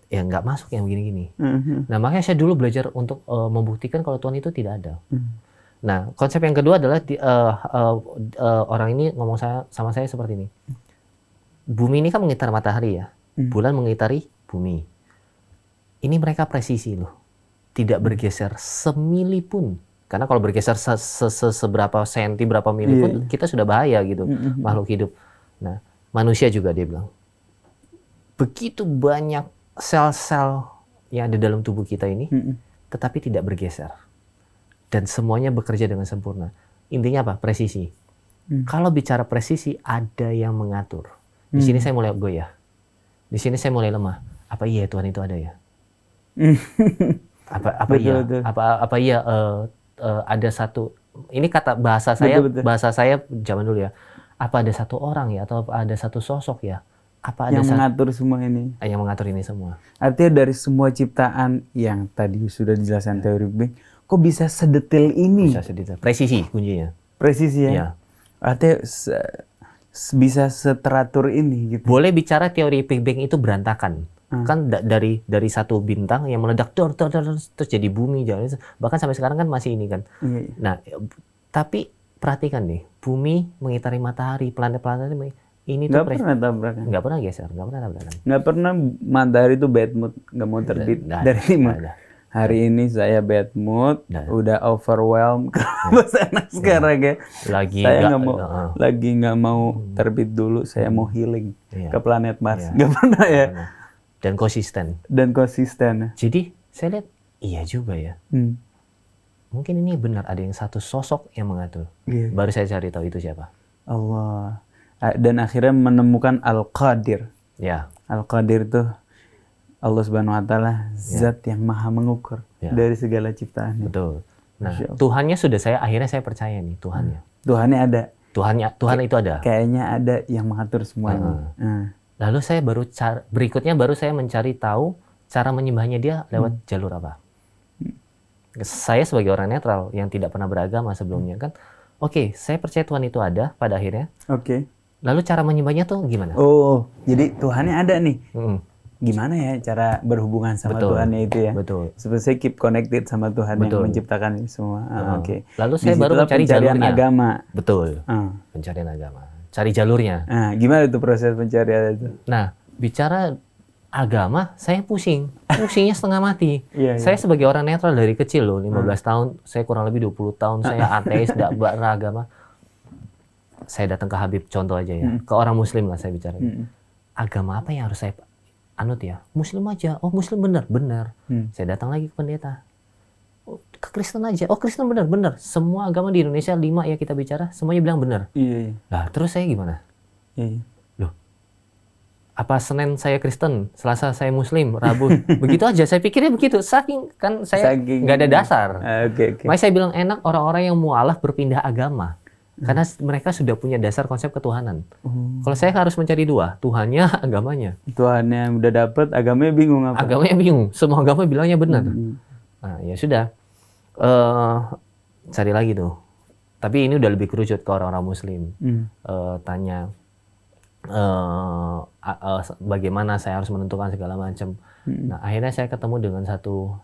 ya nggak masuk yang begini-gini. Nah, makanya saya dulu belajar untuk membuktikan kalau Tuhan itu tidak ada. Nah, konsep yang kedua adalah orang ini ngomong sama saya seperti ini. Bumi ini kan mengitar matahari ya, bulan mengitari bumi. Ini mereka presisi loh, tidak bergeser semili pun. Karena kalau bergeser seberapa senti, berapa mili pun, kita sudah bahaya gitu, makhluk hidup. Nah, manusia juga dia bilang, begitu banyak sel-sel yang ada dalam tubuh kita ini, tetapi tidak bergeser. Dan semuanya bekerja dengan sempurna. Intinya apa? Presisi. Kalau bicara presisi, ada yang mengatur. Di sini saya mulai goyah. Di sini saya mulai lemah. Apa iya Tuhan itu ada ya? Apa iya ada satu, ini kata bahasa saya, bahasa saya zaman dulu ya. Apa ada satu orang ya, atau ada satu sosok ya? Apa ada yang mengatur semua ini? Yang mengatur ini semua. Artinya dari semua ciptaan yang tadi sudah dijelaskan teori Big Bang, kok bisa sedetail ini? Bisa sedetail. Presisi kuncinya. Presisi ya? Ya. Artinya bisa seteratur ini gitu. Boleh bicara teori Big Bang itu berantakan. Kan dari satu bintang yang meledak terus jadi bumi, bahkan sampai sekarang kan masih ini kan. Nah, tapi perhatikan deh, bumi mengitari matahari, planet-planet ini tuh pernah tabrakan. Nggak pernah geser, nggak pernah tabrakan. Nggak pernah matahari itu bad mood, nggak mau terbit dari timur. Hari ini saya bad mood, udah overwhelmed. Bahasa anak sekarang ya. Saya nggak mau terbit dulu, saya mau healing ke planet Mars. Nggak pernah ya. Dan konsisten. Jadi saya lihat iya juga ya. Mungkin ini benar ada yang satu sosok yang mengatur. Baru saya cari tahu itu siapa. Allah. Dan akhirnya menemukan Al-Qadir. Ya. Al-Qadir itu Allah Subhanahu Wa Taala, Zat yang maha mengukur dari segala ciptaan. Betul. Nah, Tuhannya sudah akhirnya saya percaya nih Tuhannya. Tuhannya ada. Tuhan itu ada. Kayaknya ada yang mengatur semuanya. Lalu saya berikutnya saya mencari tahu cara menyembahnya dia lewat jalur apa. Saya sebagai orang netral yang tidak pernah beragama sebelumnya kan, oke, saya percaya Tuhan itu ada pada akhirnya. Lalu cara menyembahnya tuh gimana? Oh, jadi Tuhannya ada nih. Gimana ya cara berhubungan sama Tuhannya itu ya? Betul. Seperti saya keep connected sama Tuhan yang menciptakan ini semua. Lalu saya baru mencari jalurnya. Agama. Betul. Pencarian agama. Cari jalurnya. Gimana itu proses pencarian itu? Nah, bicara agama, saya pusingnya setengah mati. Saya sebagai orang netral dari kecil loh, 15 tahun, saya kurang lebih 20 tahun, saya ateis, tidak beragama. Saya datang ke Habib, contoh aja ya, ke orang Muslim lah saya bicara. Agama apa yang harus saya anut ya? Muslim aja. Oh Muslim benar. Saya datang lagi ke pendeta. Oh, ke Kristen aja. Oh Kristen benar. Semua agama di Indonesia 5 ya kita bicara, semuanya bilang benar. Nah terus saya gimana? Loh, apa Senin saya Kristen, Selasa saya Muslim, Rabu begitu aja. Saya pikirnya begitu. Saking kan saya nggak ada dasar. Makanya saya bilang enak orang-orang yang mualaf berpindah agama. Karena mereka sudah punya dasar konsep ketuhanan. Kalau saya harus mencari dua, Tuhannya, agamanya. Tuhannya udah dapet, agamanya bingung apa? Agamanya bingung. Semua agama bilangnya benar. Nah, ya sudah. Cari lagi tuh. Tapi ini udah lebih kerucut ke orang-orang Muslim. Tanya bagaimana saya harus menentukan segala macam. Nah, akhirnya saya ketemu dengan satu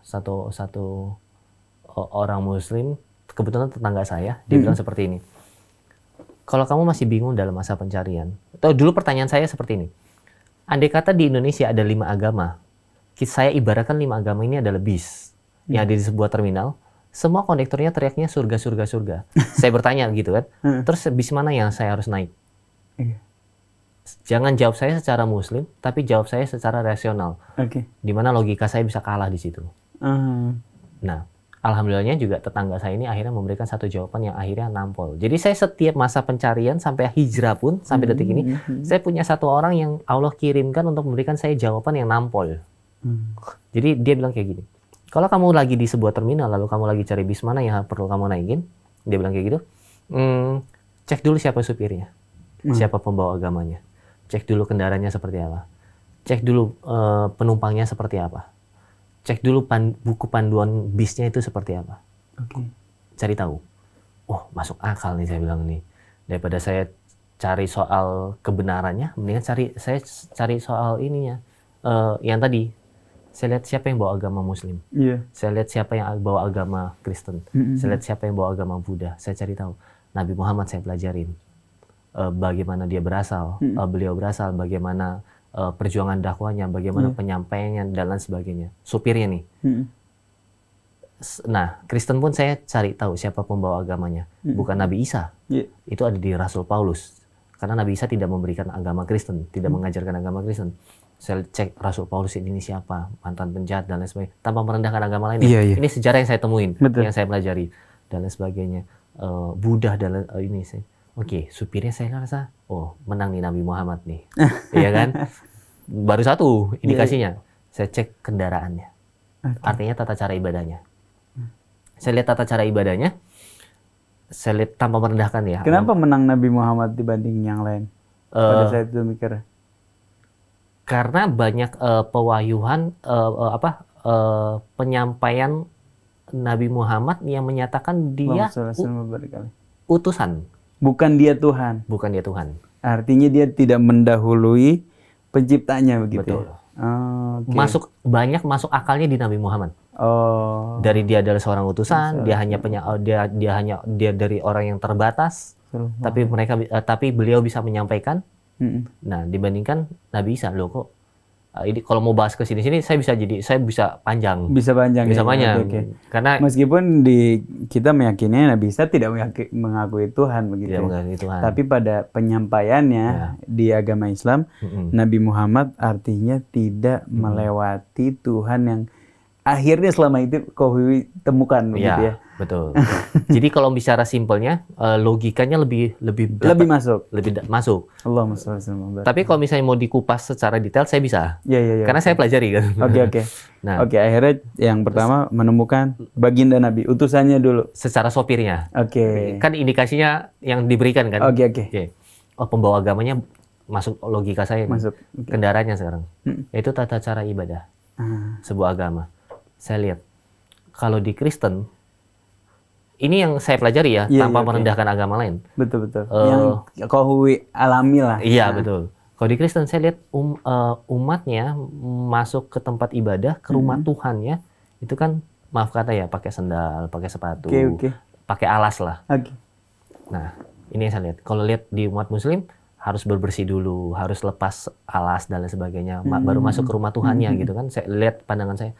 orang Muslim. Kebetulan tetangga saya. Dia bilang seperti ini. Kalau kamu masih bingung dalam masa pencarian, atau dulu pertanyaan saya seperti ini, andai kata di Indonesia ada 5 agama, saya ibaratkan 5 agama ini adalah bis yang ada di sebuah terminal, semua kondektornya teriaknya surga. Saya bertanya gitu kan, terus bis mana yang saya harus naik? Jangan jawab saya secara Muslim, tapi jawab saya secara rasional, di mana logika saya bisa kalah di situ. Nah, alhamdulillahnya juga tetangga saya ini akhirnya memberikan satu jawaban yang akhirnya nampol. Jadi saya setiap masa pencarian sampai hijrah pun, sampai detik ini, saya punya satu orang yang Allah kirimkan untuk memberikan saya jawaban yang nampol. Jadi dia bilang kayak gini, kalau kamu lagi di sebuah terminal, lalu kamu lagi cari bis mana yang perlu kamu naikin, dia bilang kayak gitu, cek dulu siapa supirnya, siapa pembawa agamanya, cek dulu kendaraannya seperti apa, cek dulu penumpangnya seperti apa. Cek dulu buku panduan bisnya itu seperti apa. Oke. Cari tahu. Oh, masuk akal nih saya bilang nih. Daripada saya cari soal kebenarannya, mendingan saya cari soal ininya. Yang tadi, saya lihat siapa yang bawa agama Muslim. Iya. Saya lihat siapa yang bawa agama Kristen. Saya lihat siapa yang bawa agama Buddha. Saya cari tahu. Nabi Muhammad saya pelajarin. Bagaimana dia berasal, beliau berasal, bagaimana perjuangan dakwahnya, bagaimana penyampaiannya, dan lain sebagainya. Supirnya nih. Nah, Kristen pun saya cari tahu siapa pembawa agamanya. Bukan Nabi Isa. Itu ada di Rasul Paulus. Karena Nabi Isa tidak memberikan agama Kristen, tidak mengajarkan agama Kristen. Saya cek Rasul Paulus ini siapa, mantan penjahat dan lain sebagainya, tanpa merendahkan agama lain. Ini sejarah yang saya temuin, yang saya pelajari dan lain sebagainya. Buddha dan ini sih. Oke, supirnya saya rasa, oh menang nih Nabi Muhammad nih, iya kan? Baru satu indikasinya. Saya cek kendaraannya, artinya tata cara ibadahnya. Saya lihat tata cara ibadahnya, saya lihat tanpa merendahkan ya. Kenapa menang Nabi Muhammad dibanding yang lain? Pada saat itu mikir. Karena banyak pewahyuan, penyampaian Nabi Muhammad yang menyatakan dia utusan. Bukan dia Tuhan. Bukan dia Tuhan. Artinya dia tidak mendahului penciptanya begitu. Betul. Banyak masuk akalnya di Nabi Muhammad. Dari dia adalah seorang utusan, dia dari orang yang terbatas, tapi beliau bisa menyampaikan. Nah, dibandingkan Nabi Isa, loh kok ini kalau mau bahas ke sini saya bisa panjang. Bisa panjang. Okay. Karena meskipun kita meyakini Nabi Isa tidak mengakui Tuhan begitu. Tuhan. Tapi pada penyampaiannya di agama Islam, Nabi Muhammad artinya tidak melewati Tuhan yang akhirnya selama itu kau temukan begitu ya. Betul. Jadi kalau bicara simpelnya, logikanya lebih masuk. Allahumma shalli alaihi wasallam. Tapi kalau misalnya mau dikupas secara detail, saya bisa. Iya. Karena saya pelajari kan. Oke. Nah, akhirnya yang pertama menemukan baginda Nabi, utusannya dulu. Secara sopirnya. Oke. Kan indikasinya yang diberikan kan. Oke. Oh, pembawa agamanya masuk logika saya. Masuk. Kendaraannya sekarang. Itu tata cara ibadah sebuah agama. Saya lihat kalau di Kristen, ini yang saya pelajari ya, tanpa merendahkan agama lain. Betul. Yang kau alami lah. Iya, betul. Kalau di Kristen saya lihat umatnya masuk ke tempat ibadah, ke rumah Tuhannya, itu kan maaf kata ya, pakai sandal, pakai sepatu, pakai alas lah. Nah, ini yang saya lihat. Kalau lihat di umat Muslim harus berbersih dulu, harus lepas alas dan lain sebagainya, baru masuk ke rumah Tuhannya gitu kan. Saya lihat pandangan saya.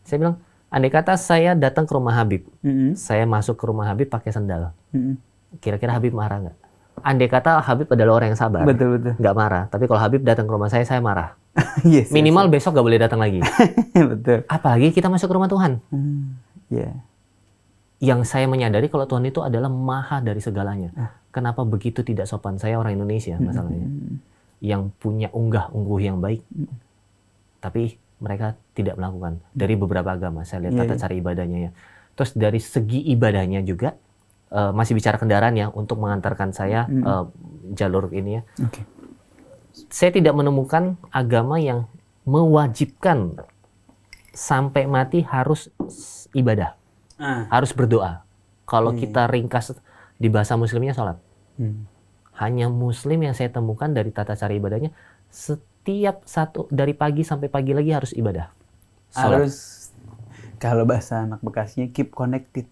Saya bilang, andai kata saya datang ke rumah Habib, saya masuk ke rumah Habib pakai sandal, kira-kira Habib marah nggak? Andai kata Habib adalah orang yang sabar, nggak marah. Tapi kalau Habib datang ke rumah saya marah. Minimal besok nggak boleh datang lagi. Betul. Apalagi kita masuk ke rumah Tuhan. Yang saya menyadari kalau Tuhan itu adalah maha dari segalanya. Kenapa begitu tidak sopan? Saya orang Indonesia masalahnya, yang punya unggah-ungguh yang baik, tapi mereka tidak melakukan. Dari beberapa agama saya lihat tata cara ibadahnya ya. Terus dari segi ibadahnya juga masih bicara kendaraan ya, untuk mengantarkan saya jalur ini ya. Saya tidak menemukan agama yang mewajibkan sampai mati harus ibadah, harus berdoa. Kalau kita ringkas di bahasa Muslimnya sholat. Hanya Muslim yang saya temukan dari tata cara ibadahnya, setiap satu dari pagi sampai pagi lagi harus ibadah. Harus, kalau bahasa anak Bekasnya, keep connected.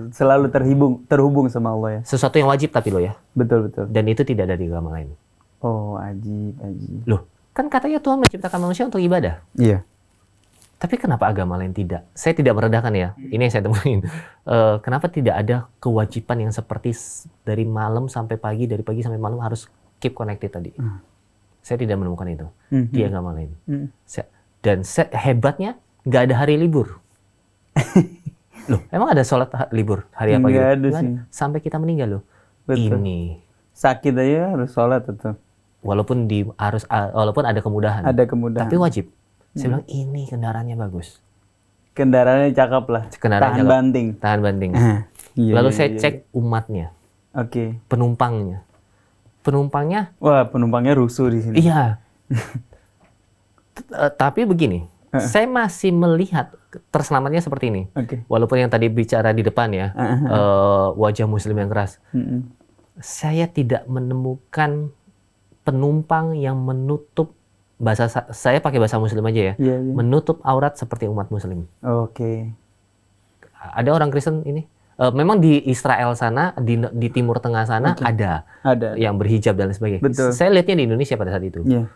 Selalu terhubung sama Allah ya. Sesuatu yang wajib tapi loh ya. Betul. Dan itu tidak ada di agama lain. Oh, ajib. Loh, kan katanya Tuhan menciptakan manusia untuk ibadah. Iya. Tapi kenapa agama lain tidak? Saya tidak merendahkan ya. Ini yang saya temuin. Kenapa tidak ada kewajiban yang seperti dari malam sampai pagi, dari pagi sampai malam harus keep connected tadi? Saya tidak menemukan itu di agama lain. Dan hebatnya nggak ada hari libur. Loh, emang ada sholat libur hari apa gitu? Nggak ada sih. Sampai kita meninggal loh. Betul. Ini sakit aja harus sholat tetap. Walaupun ada kemudahan. Ada kemudahan. Tapi wajib. Saya bilang ini kendaraannya bagus. Kendaraannya cakep lah. Tahan banting. Lalu saya cek umatnya. Penumpangnya. Wah, penumpangnya rusuh di sini. Iya. Tapi begini, Saya masih melihat terselamatnya seperti ini. Oke. Walaupun yang tadi bicara di depan ya, wajah muslim yang keras. Saya tidak menemukan penumpang yang menutup saya pakai bahasa muslim aja ya. Iya, iya. Menutup aurat seperti umat muslim. Oke. Ada orang Kristen ini. Memang di Israel sana, di Timur Tengah sana ada yang berhijab dan sebagainya. Betul. Saya lihatnya di Indonesia pada saat itu. Iya.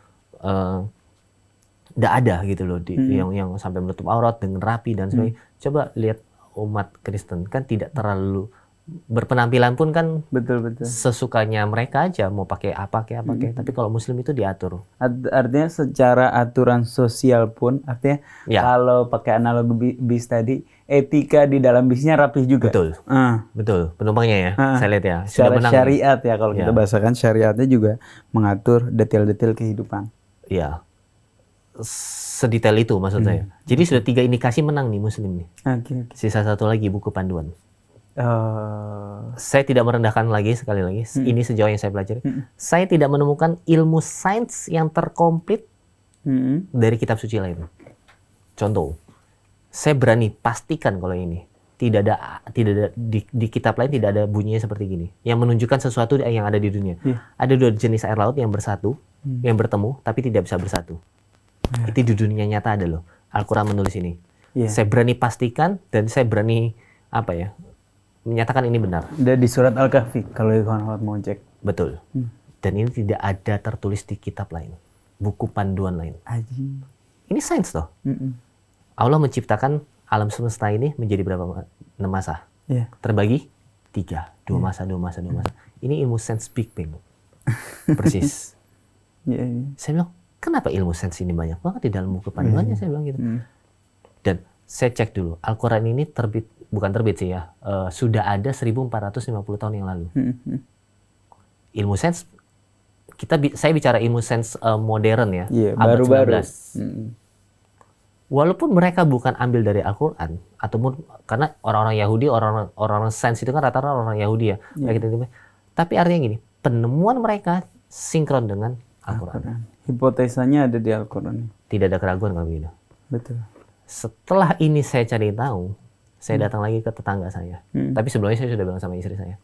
Nggak ada gitu loh yang sampai menutup aurat dengan rapi dan sebagainya. Coba lihat umat Kristen kan tidak terlalu berpenampilan pun kan Betul. sesukanya mereka aja mau pakai apa kayak apa kayak. Tapi kalau Muslim itu diatur. Artinya secara aturan sosial pun, artinya Ya. kalau pakai analogi bis tadi, etika di dalam bisnya rapih juga. Betul. Betul. Penumpangnya ya. Saya lihat ya. Sudah Secara menang. syariat ya, kalau kita Ya. bahasakan syariatnya juga mengatur detail-detail kehidupan. Ya. Sedetail itu maksud saya. Jadi sudah 3 indikasi menang nih Muslim nih. Oke. Sisa 1 lagi buku panduan. Saya tidak merendahkan lagi sekali lagi. Ini sejauh yang saya pelajari. Saya tidak menemukan ilmu sains yang terkomplit dari kitab suci lain. Contoh, saya berani pastikan kalau ini tidak ada di kitab lain tidak ada bunyinya seperti gini. Yang menunjukkan sesuatu yang ada di dunia. Ada 2 jenis air laut yang bersatu, yang bertemu tapi tidak bisa bersatu. Itu di dunia nyata ada loh. Al-Quran menulis ini. Saya berani pastikan dan saya berani menyatakan ini benar. Ada di surat Al-Kahfi kalau kawan-kawan mau cek. Betul. Dan ini tidak ada tertulis di kitab lain. Buku panduan lain. Aji. Ini sains toh. Allah menciptakan alam semesta ini menjadi berapa? 6 masa. Iya. Terbagi 3. 2 masa. Ini ilmu sains Big Bang. Persis. Iya. Saya bilang, kenapa ilmu sains ini banyak banget di dalam buku panduannya? Saya bilang gitu. Dan saya cek dulu, Al-Quran ini bukan terbit sih ya, sudah ada 1450 tahun yang lalu. Ilmu sains, saya bicara ilmu sains modern ya, abad baru-baru. 19. Walaupun mereka bukan ambil dari Al-Quran, ataupun karena orang-orang Yahudi, orang-orang sains itu kan rata-rata orang Yahudi ya, tapi artinya gini, penemuan mereka sinkron dengan Al-Quran. Hipotesanya ada di Al-Quran. Tidak ada keraguan kalau begitu. Betul. Setelah ini saya cari tahu, saya datang lagi ke tetangga saya. Tapi sebelumnya saya sudah bilang sama istri saya,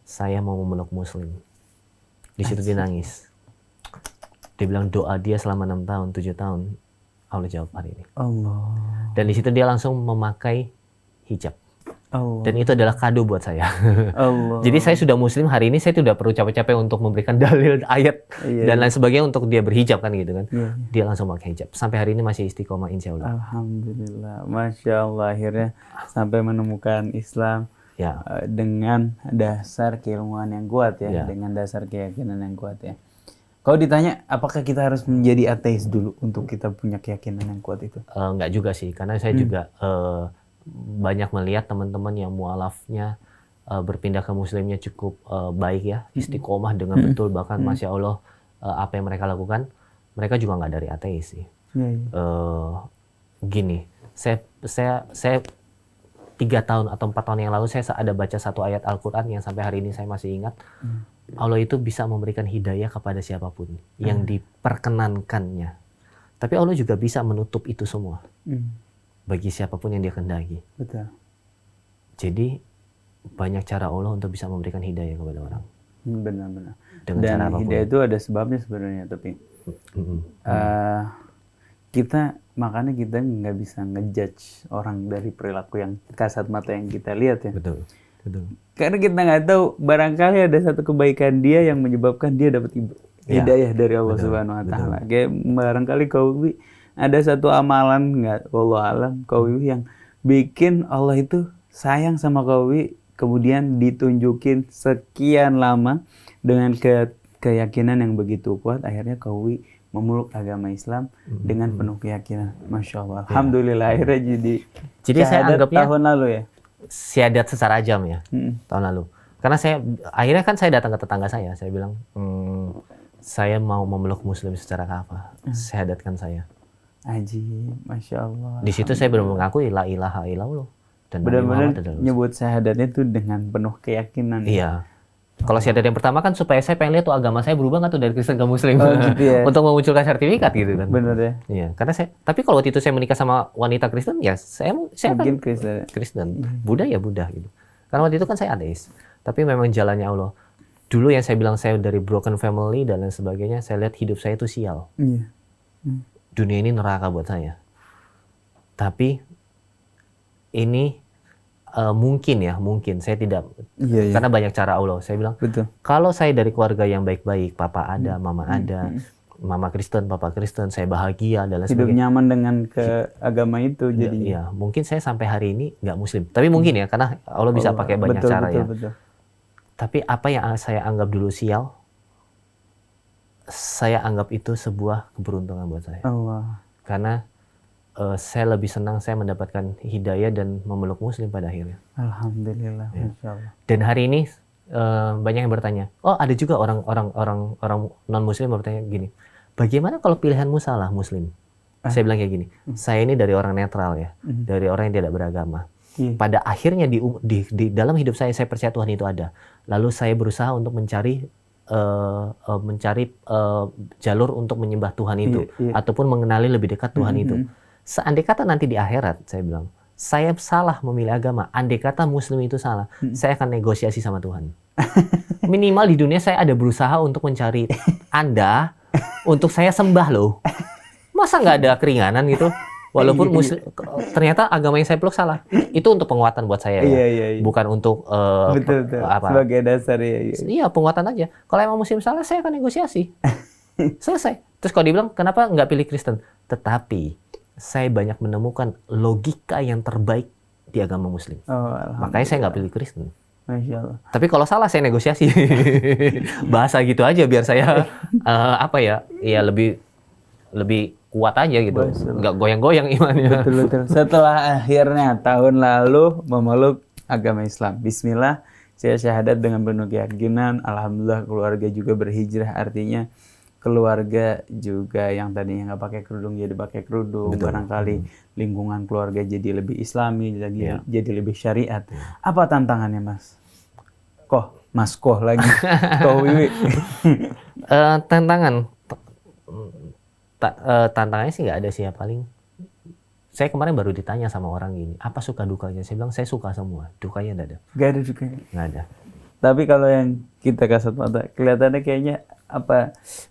saya mau memeluk Muslim. Di situ dia nangis. Dia bilang doa dia selama 6 tahun, 7 tahun, Allah jawab hari ini. Allah. Dan di situ dia langsung memakai hijab. Allah. Dan itu adalah kado buat saya. Allah. Jadi saya sudah Muslim hari ini, saya tidak perlu capek-capek untuk memberikan dalil ayat dan lain sebagainya untuk dia berhijab kan gitu kan. Dia langsung pakai hijab. Sampai hari ini masih istiqomah insya Allah. Alhamdulillah, Masya Allah, akhirnya sampai menemukan Islam dengan dasar keilmuan yang kuat ya, dengan dasar keyakinan yang kuat ya. Kalau ditanya, apakah kita harus menjadi ateis dulu untuk kita punya keyakinan yang kuat itu? Enggak juga sih, karena saya juga banyak melihat teman-teman yang mualafnya berpindah ke Muslimnya cukup baik ya, istiqomah dengan betul, bahkan Masya Allah apa yang mereka lakukan, mereka juga nggak dari ateis sih. Gini, saya 3 tahun atau 4 tahun yang lalu saya ada baca satu ayat Al-Quran yang sampai hari ini saya masih ingat. Allah itu bisa memberikan hidayah kepada siapapun yang diperkenankannya. Tapi Allah juga bisa menutup itu semua bagi siapapun yang dia kehendaki. Betul. Jadi banyak cara Allah untuk bisa memberikan hidayah kepada orang. Benar-benar. Dengan Dan cara apapun. hidayah itu ada sebabnya sebenarnya, tapi makanya kita nggak bisa ngejudge orang dari perilaku yang kasat mata yang kita lihat ya. Betul. Karena kita nggak tahu, barangkali ada satu kebaikan dia yang menyebabkan dia dapat hidayah dari Allah Subhanahu Wa Taala. Kayak barangkali Qawi ada satu amalan, nggak, wallahu alam, Qawi yang bikin Allah itu sayang sama Qawi, kemudian ditunjukin sekian lama dengan keyakinan yang begitu kuat, akhirnya Qawi memeluk agama Islam dengan penuh keyakinan. Masya Allah. Alhamdulillah akhirnya jadi saya anggapnya tahun lalu ya. Syahadat secara jam ya, tahun lalu. Karena akhirnya kan saya datang ke tetangga saya bilang, saya mau memeluk Muslim secara kafah, syahadatkan saya. Aji, Masya Allah. Di situ saya benar mengakui la ilaha illallah dan benar-benar nyebut syahadatnya itu dengan penuh keyakinan. Iya. Kalau syahadat yang pertama kan supaya saya pengen lihat tuh agama saya berubah nggak tuh dari Kristen ke Muslim. Oh, gitu ya. Untuk memunculkan sertifikat gitu kan. Bener ya. Iya, karena tapi kalau waktu itu saya menikah sama wanita Kristen, ya saya Mungkin kan Kristen. Buddha ya Buddha gitu. Karena waktu itu kan saya ateis. Tapi memang jalannya Allah. Dulu yang saya bilang saya dari broken family dan lain sebagainya, saya lihat hidup saya itu sial. Iya. Dunia ini neraka buat saya. Tapi ini mungkin saya tidak, Iya. karena banyak cara Allah. Saya bilang, Betul. kalau saya dari keluarga yang baik-baik, papa ada, mama ada, mama Kristen, papa Kristen, saya bahagia dan lain Hidup sebagainya. nyaman dengan ke agama itu jadinya. Ya, mungkin saya sampai hari ini nggak Muslim. Tapi mungkin ya, karena Allah bisa pakai banyak cara ya. Betul. Tapi apa yang saya anggap dulu sial, saya anggap itu sebuah keberuntungan buat saya. Allah. Karena saya lebih senang saya mendapatkan hidayah dan memeluk Muslim pada akhirnya. Alhamdulillah, Ya. Masya Allah. Dan hari ini banyak yang bertanya, oh ada juga orang non Muslim bertanya gini, bagaimana kalau pilihanmu salah Muslim? Saya bilang kayak gini, saya ini dari orang netral ya, dari orang yang tidak beragama. Iya. Pada akhirnya di dalam hidup saya percaya Tuhan itu ada. Lalu saya berusaha untuk mencari jalur untuk menyembah Tuhan itu, Iya. ataupun mengenali lebih dekat Tuhan itu. Seandai kata nanti di akhirat, saya bilang, saya salah memilih agama. Andai kata Muslim itu salah, saya akan negosiasi sama Tuhan. Minimal di dunia saya ada berusaha untuk mencari Anda untuk saya sembah loh. Masa nggak ada keringanan gitu? Walaupun Muslim, ternyata agama yang saya peluk salah. Itu untuk penguatan buat saya ya. Iya. Bukan untuk Betul. Sebagai dasar ya. Iya, penguatan aja. Kalau emang Muslim salah, saya akan negosiasi. Selesai. Terus kalau dibilang, kenapa nggak pilih Kristen? Tetapi saya banyak menemukan logika yang terbaik di agama Muslim. Oh, Makanya saya nggak pilih Kristen. Masya Allah. Tapi kalau salah saya negosiasi. Bahasa gitu aja biar saya ya lebih kuat aja gitu. Nggak goyang-goyang imannya. Betul. Setelah akhirnya tahun lalu memeluk agama Islam. Bismillah, saya syahadat dengan penuh keyakinan. Alhamdulillah keluarga juga berhijrah, artinya keluarga juga yang tadinya nggak pakai kerudung jadi pakai kerudung. Betul. Barangkali lingkungan keluarga jadi lebih Islami, Iya. jadi lebih syariat. Apa tantangannya, Mas? Mas lagi. Wiwi. Tantangannya sih nggak ada sih ya, paling saya kemarin baru ditanya sama orang gini, apa suka dukanya? Saya bilang saya suka semua, dukanya nggak ada. Gak ada juga. Nggak ada. Tapi kalau yang kita kasat mata, kelihatannya kayaknya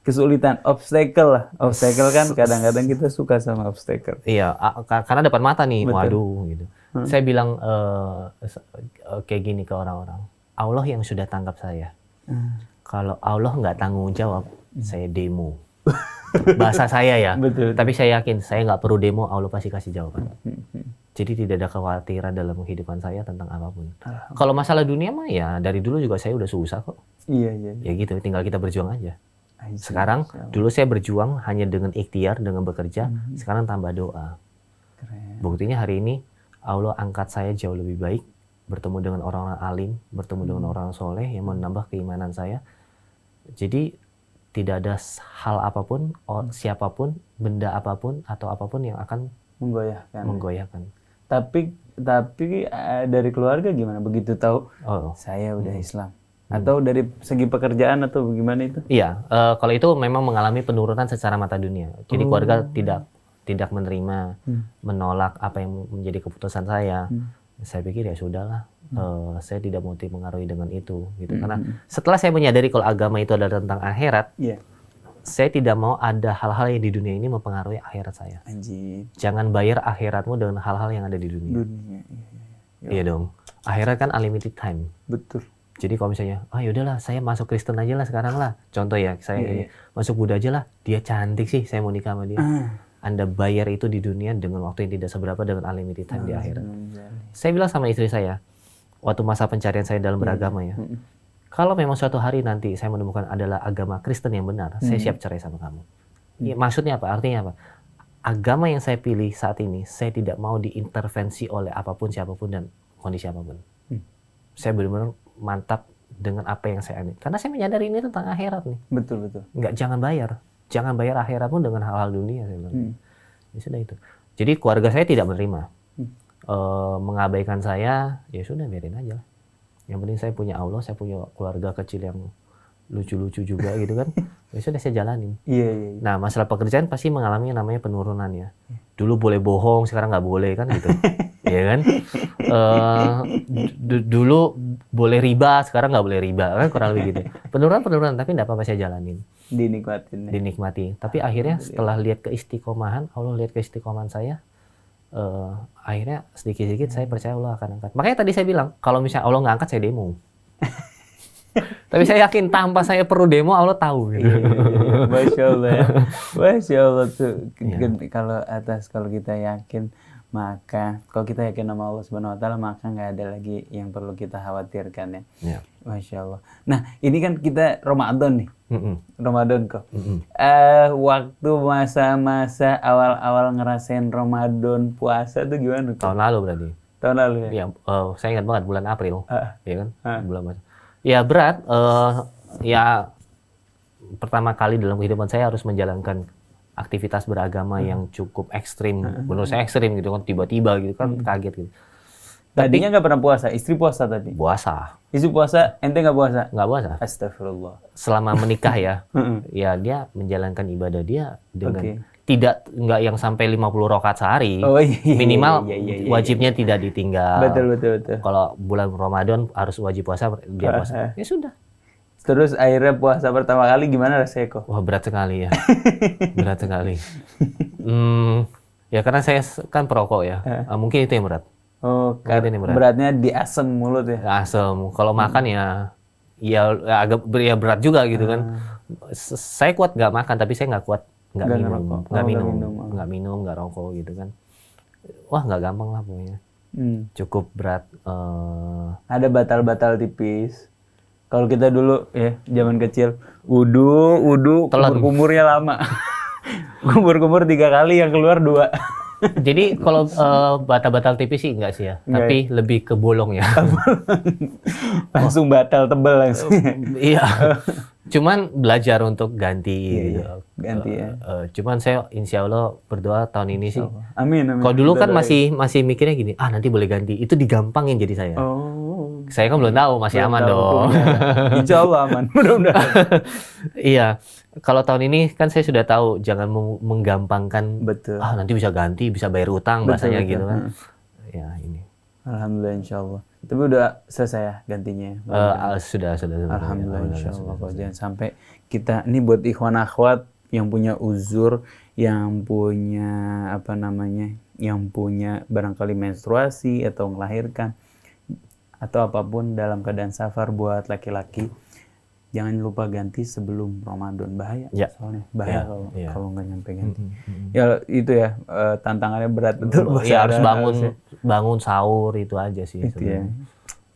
kesulitan, obstacle lah. Obstacle kan kadang-kadang kita suka sama obstacle. Iya, karena depan mata nih, Betul. waduh gitu. Saya bilang kayak gini ke orang-orang, Allah yang sudah tangkap saya. Kalau Allah nggak tanggung jawab, saya demo. Bahasa saya ya. Betul. Tapi saya yakin saya nggak perlu demo, Allah pasti kasih jawaban. Jadi tidak ada kekhawatiran dalam kehidupan saya tentang apapun. Kalau masalah dunia mah ya dari dulu juga saya udah susah kok. Iya. Ya gitu, tinggal kita berjuang aja. Aja. Sekarang dulu saya berjuang hanya dengan ikhtiar, dengan bekerja. Sekarang tambah doa. Keren. Buktinya hari ini Allah angkat saya jauh lebih baik, bertemu dengan orang-orang alim, bertemu dengan orang soleh yang menambah keimanan saya. Jadi tidak ada hal apapun, siapapun, benda apapun atau apapun yang akan menggoyahkan. Tapi dari keluarga gimana? Begitu tahu saya udah Islam, atau dari segi pekerjaan atau gimana itu? Iya, kalau itu memang mengalami penurunan secara mata dunia. Jadi keluarga tidak menerima, menolak apa yang menjadi keputusan saya. Saya pikir ya sudahlah, saya tidak mau dipengaruhi dengan itu, gitu. Karena setelah saya menyadari kalau agama itu adalah tentang akhirat, saya tidak mau ada hal-hal yang di dunia ini mempengaruhi akhirat saya. Anjir. Jangan bayar akhiratmu dengan hal-hal yang ada di dunia. Iya dong. Akhirat kan unlimited time. Betul. Jadi kalau misalnya, yaudahlah saya masuk Kristen aja lah sekarang lah. Contoh ya, saya ini masuk Buddha aja lah. Dia cantik sih, saya mau nikah sama dia. Anda bayar itu di dunia dengan waktu yang tidak seberapa dengan unlimited time di akhirat. Saya bilang sama istri saya, waktu masa pencarian saya dalam beragama ya, kalau memang suatu hari nanti saya menemukan adalah agama Kristen yang benar, saya siap cerai sama kamu. Ya, maksudnya apa? Artinya apa? Agama yang saya pilih saat ini, saya tidak mau diintervensi oleh apapun, siapapun, dan kondisi apapun. Saya benar-benar mantap dengan apa yang saya ini. Karena saya menyadari ini tentang akhirat nih. Betul. Jangan bayar akhiratmu dengan hal-hal dunia. Saya bilang. Ya sudah itu. Jadi keluarga saya tidak menerima. Mengabaikan saya, ya sudah biarin aja lah. Yang penting saya punya Allah, saya punya keluarga kecil yang lucu-lucu juga gitu kan. Ya sudah saya jalanin. Iya. Nah, masalah pekerjaan pasti mengalami yang namanya penurunan ya. Dulu boleh bohong, sekarang nggak boleh kan gitu. Iya kan? Dulu boleh riba, sekarang nggak boleh riba kan, kurang lebih gitu. Penurunan, tapi nggak apa-apa saya jalanin. Dinikmatin. Ya. Dinikmati. Tapi akhirnya setelah lihat keistiqomahan, Allah lihat keistiqomahan saya, akhirnya sedikit-sedikit saya percaya Allah akan angkat. Makanya tadi saya bilang, kalau misalnya Allah nggak angkat, saya demo. Tapi saya yakin tanpa saya perlu demo, Allah tahu. Gitu. Iya. Masya Allah ya. Masya Allah tuh. Kalau kita yakin, maka kalau kita yakin sama Allah Subhanahu Wa Taala, maka nggak ada lagi yang perlu kita khawatirkan ya. Ya. Masya Allah. Nah, ini kan kita Ramadan nih. Ramadan kok. Waktu masa-masa awal-awal ngerasain Ramadan puasa tuh gimana? Tahun lalu berarti. Tahun lalu ya? Iya, saya ingat banget bulan April. Iya kan? Bulan Maret. Ya berat. Ya pertama kali dalam kehidupan saya harus menjalankan aktivitas beragama yang cukup ekstrim. Menurut saya ekstrim gitu kan. Tiba-tiba gitu kan, kaget gitu. Tadinya nggak pernah puasa, istri puasa tadi? Puasa. Istri puasa, ente nggak puasa? Nggak puasa. Astagfirullah. Selama menikah ya, ya dia menjalankan ibadah dia dengan nggak yang sampai 50 rakaat sehari. Oh, iya, minimal iya. wajibnya tidak ditinggal. Betul. Kalau bulan Ramadan harus wajib puasa, dia puasa. Ya sudah. Terus akhirnya puasa pertama kali gimana rasanya kok? Wah berat sekali ya. Berat sekali. Ya karena saya kan perokok ya. Mungkin itu yang berat. Oh, beratnya di asam mulut ya? Asam. Kalau makan ya agak berat juga gitu kan. Saya kuat nggak makan, tapi saya nggak kuat nggak minum, nggak rokok gitu kan. Wah nggak gampang lah pokoknya. Cukup berat. Ada batal-batal tipis. Kalau kita dulu ya zaman kecil, wudu, kumur-kumurnya lama. Kumur-kumur 3 kali, yang keluar 2. Jadi kalau batal-batal tipis sih enggak sih ya, tapi lebih ke bolong ya. Langsung batal tebel langsung. Iya. Cuman belajar untuk ganti. Gitu. Ganti ya. Cuman saya insya Allah berdoa tahun ini sih. Amin. Kalau dulu kan masih mikirnya gini, nanti boleh ganti. Itu digampangin jadi saya. Saya kan belum tahu, masih aman dong. Insya Allah aman. Mudah-mudahan. Iya. Kalau tahun ini kan saya sudah tahu, jangan menggampangkan. Betul. Nanti bisa ganti, bisa bayar utang, bahasanya gitu kan. Ya ini. Alhamdulillah insya Allah. Tapi udah selesai ya gantinya? Sudah. Alhamdulillah insya Allah. Jangan sampai kita, ini buat ikhwan akhwat yang punya uzur, yang punya yang punya barangkali menstruasi atau melahirkan, atau apapun dalam keadaan safar buat laki-laki. Jangan lupa ganti sebelum Ramadan, bahaya soalnya kalau nggak nyampe ganti. Ya itu ya tantangannya berat betul. Ya harus bangun sahur itu aja sih. Itu ya.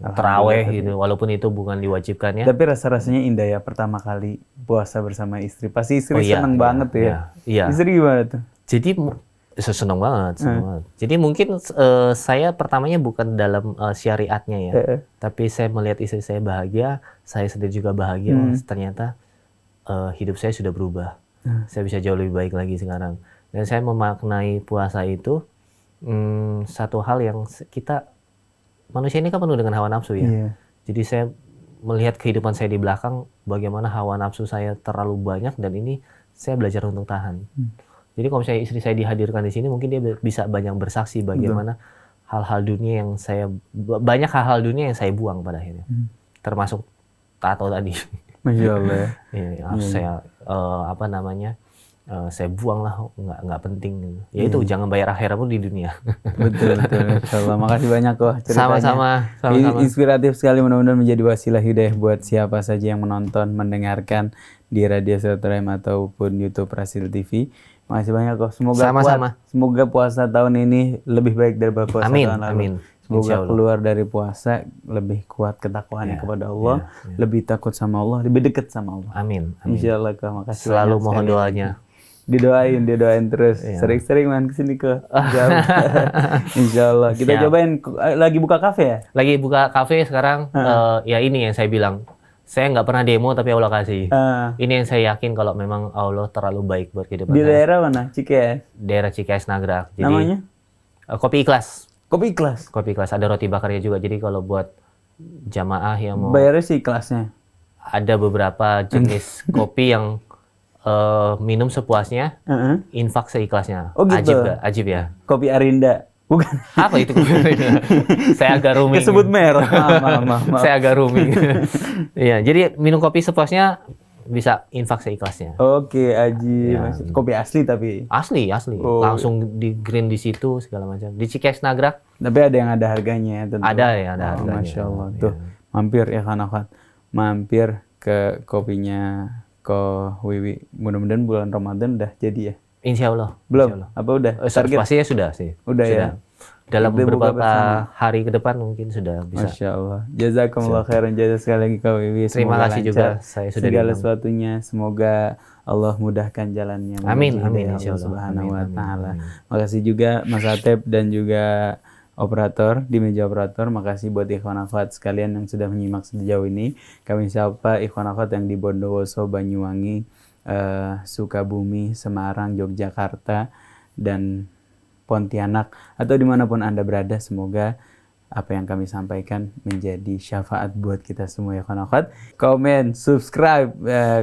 Terawih gitu, walaupun itu bukan diwajibkan ya. Tapi rasa-rasanya indah ya pertama kali puasa bersama istri. Pasti istri seneng banget ya. Iya. Istri gimana tuh? Jadi seneng banget. Jadi mungkin saya pertamanya bukan dalam syariatnya ya, tapi saya melihat istri saya bahagia, saya sendiri juga bahagia. Ternyata hidup saya sudah berubah. Saya bisa jauh lebih baik lagi sekarang. Dan saya memaknai puasa itu satu hal yang manusia ini kan penuh dengan hawa nafsu ya. Jadi saya melihat kehidupan saya di belakang, bagaimana hawa nafsu saya terlalu banyak, dan ini saya belajar untuk tahan. Jadi kalau misalnya istri saya dihadirkan di sini, mungkin dia bisa banyak bersaksi bagaimana hal-hal dunia yang banyak hal-hal dunia yang saya buang pada akhirnya. Termasuk tato tadi. Masya Allah ya. Saya saya buang lah, nggak penting. Ya itu jangan bayar akhiratmu di dunia. Betul. Insya Allah. Makasih banyak kok ceritanya. Sama-sama. Inspiratif sekali, mudah-mudahan menjadi wasilah hidayah buat siapa saja yang menonton, mendengarkan di Radio Silaturahim ataupun YouTube Rasil TV. Makasih banyak kok. Semoga semoga puasa tahun ini lebih baik daripada puasa tahun lalu. Amin. Semoga keluar dari puasa lebih kuat ketakwaannya kepada Allah, lebih takut sama Allah, lebih dekat sama Allah. Amin. Insyaallah kok. Makasih. Selalu mohon doanya. Didoain terus. Sering-sering main kesini kok. Insyaallah. Kita cobain. Lagi buka kafe ya? Lagi buka kafe sekarang. Ya ini yang saya bilang. Saya nggak pernah demo, tapi Allah kasih. Ini yang saya yakin kalau memang Allah terlalu baik buat kehidupan saya. Di daerah mana? Cikeas? Daerah Cikeas Nagrak. Jadi, namanya? Kopi Ikhlas. Kopi Ikhlas? Kopi Ikhlas. Ada roti bakarnya juga. Jadi kalau buat jamaah yang mau, Bayarnya sih kelasnya. ada beberapa jenis kopi yang minum sepuasnya, Heeh. infak seikhlasnya. Oh, gitu. Ajib gak? Ajib ya. Kopi Arinda. Bukan. Apa itu kopi? Saya agak rooming. Kesebut merek. Maaf. Saya agak rooming. Iya, jadi minum kopi sepuasnya, bisa infak seikhlasnya. Oke, Aji. Ya. Kopi asli tapi. Asli. Oh. Langsung di green di situ segala macam. Di Cikeas Nagrak Tapi ada yang ada harganya tentu. ada ya, ada Oh, harganya. Masya Allah. Iya. Tuh, mampir ya kan akhwat. Mampir ke kopinya Ko Wiwi. Mudah-mudahan bulan Ramadan udah jadi ya. Insya Allah. Belum? Insya Allah. Apa udah? Target? Pastinya sudah sih. Udah ya? Dalam Kita buka beberapa bersama. hari ke depan mungkin sudah bisa. Masya Allah. Jazakumullah khairan jazak sekali lagi Kak Wiwi. Terima Semoga kasih lancar juga saya sudah segala diundang. sesuatunya. Semoga Allah mudahkan jalannya. Amin, menuju amin, hidayah insya Allah Allah. Subhanahu wa Amin, taala. amin. Makasih juga Mas Atep dan juga operator di meja operator. Makasih buat ikhwan akhwat sekalian yang sudah menyimak sejauh ini. Kami sapa ikhwan akhwat yang di Bondowoso, Banyuwangi, Sukabumi, Semarang, Yogyakarta, dan Pontianak, atau dimanapun Anda berada. Semoga apa yang kami sampaikan menjadi syafaat buat kita semua ya kawan akhwat. Komen, subscribe,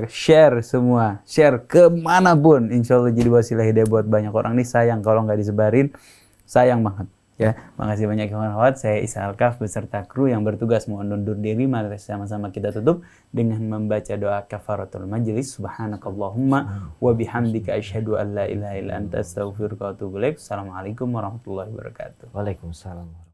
share semua. Share kemanapun. Insya Allah jadi wasilah hidayah buat banyak orang nih. Sayang kalau nggak disebarin. Sayang banget. Ya, makasih banyak kawan akhwat. Saya Isa Alkaf beserta kru yang bertugas mohon undur diri. Mari sama-sama kita tutup dengan membaca doa kafaratul majlis. Subhanakallahumma wa bihamdika asyhadu an la ilaha illa anta astaghfiruka wa atubu ilaik. Assalamualaikum warahmatullahi wabarakatuh. Waalaikumsalam.